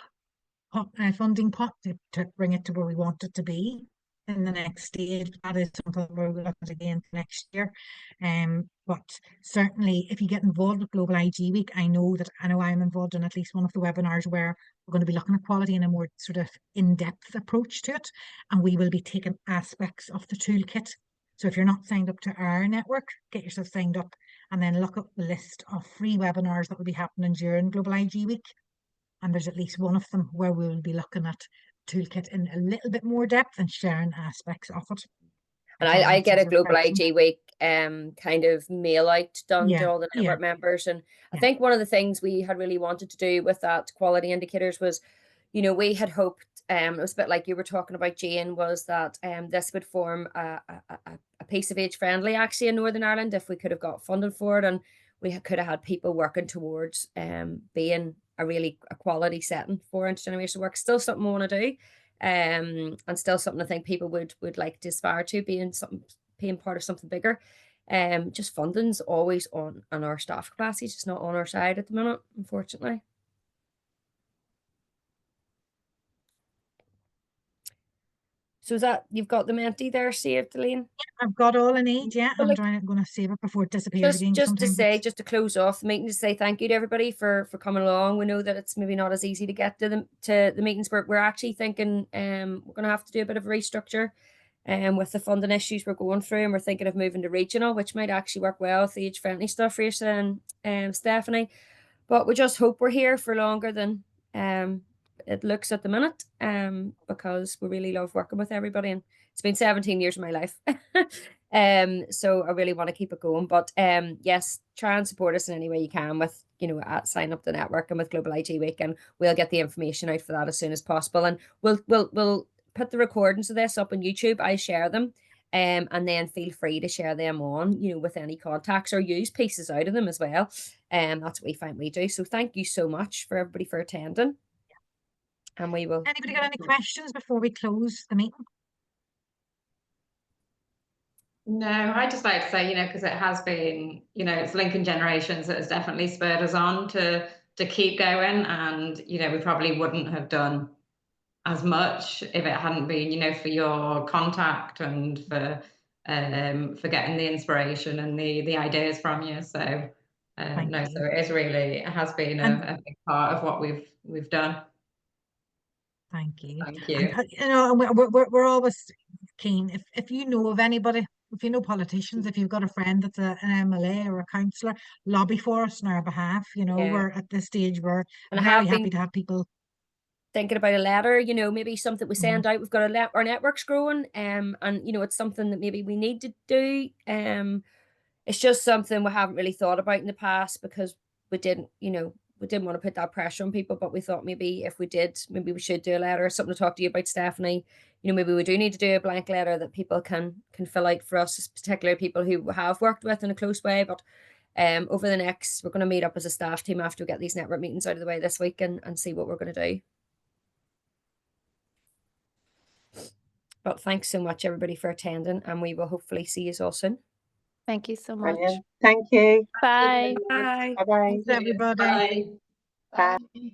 S2: funding pot to bring it to where we want it to be in the next stage. That is something we're looking at again next year. But certainly if you get involved with Global IG Week, I know I'm involved in at least one of the webinars where we're going to be looking at quality in a more sort of in-depth approach to it, and we will be taking aspects of the toolkit. So if you're not signed up to our network, get yourself signed up and then look up the list of free webinars that will be happening during Global IG Week. And there's at least one of them where we will be looking at toolkit in a little bit more depth and sharing aspects of it.
S1: And I get a Global IG Week kind of mail out done to all the network members. And I think one of the things we had really wanted to do with that quality indicators was, we had hoped, it was a bit like you were talking about, Jane, was that this would form a piece of age friendly actually in Northern Ireland if we could have got funded for it, and we could have had people working towards being a quality setting for intergenerational work. Still something we want to do, and still something I think people would like to aspire to, being part of something bigger. Just funding's always on our staff capacity, just not on our side at the minute, unfortunately. So is that, you've got the Menti there saved, Elaine?
S2: Yeah, I've got all I need, yeah. I'm going to save it before it disappears again.
S1: Just to close off the meeting, to say thank you to everybody for coming along. We know that it's maybe not as easy to get to the meetings, but we're actually thinking we're going to have to do a bit of a restructure with the funding issues we're going through, and we're thinking of moving to regional, which might actually work well with the age-friendly stuff for you and Stephanie. But we just hope we're here for longer than it looks at the minute, because we really love working with everybody, and it's been 17 years of my life. So I really want to keep it going. But yes, try and support us in any way you can with, sign up the network and with Global IG Week, and we'll get the information out for that as soon as possible. And we'll put the recordings of this up on YouTube. I share them. And then feel free to share them on, with any contacts, or use pieces out of them as well. That's what we find we do. So thank you so much for everybody for attending. And we will.
S2: Anybody got any questions before we close the meeting?
S6: No, I'd just like to say, because it has been, it's Lincoln Generations that has definitely spurred us on to keep going. And, we probably wouldn't have done as much if it hadn't been, for your contact and for getting the inspiration and the ideas from you. So so it has been a big part of what we've done.
S2: Thank you.
S6: Thank you.
S2: And, we're always keen if you know of anybody if you know politicians, if you've got a friend that's an MLA or a councillor, lobby for us on our behalf. You know, we're at this stage where
S1: And
S2: I'm very happy to have people
S1: thinking about a letter, you know, maybe something we send out. We've got our network's growing, and you know, it's something that maybe we need to do. It's just something we haven't really thought about in the past because we didn't, you know, we didn't want to put that pressure on people, but we thought maybe if we did, maybe we should do a letter, something to talk to you about, Stephanie. You know, maybe we do need to do a blank letter that people can fill out for us, particularly people who have worked with in a close way. But over the next, we're going to meet up as a staff team after we get these network meetings out of the way this week and see what we're going to do. But thanks so much, everybody, for attending, and we will hopefully see you all soon.
S10: Thank you so much.
S5: Brilliant. Thank you.
S10: Bye.
S1: Bye.
S5: Bye-bye.
S2: Thanks, everybody.
S5: Bye. Bye.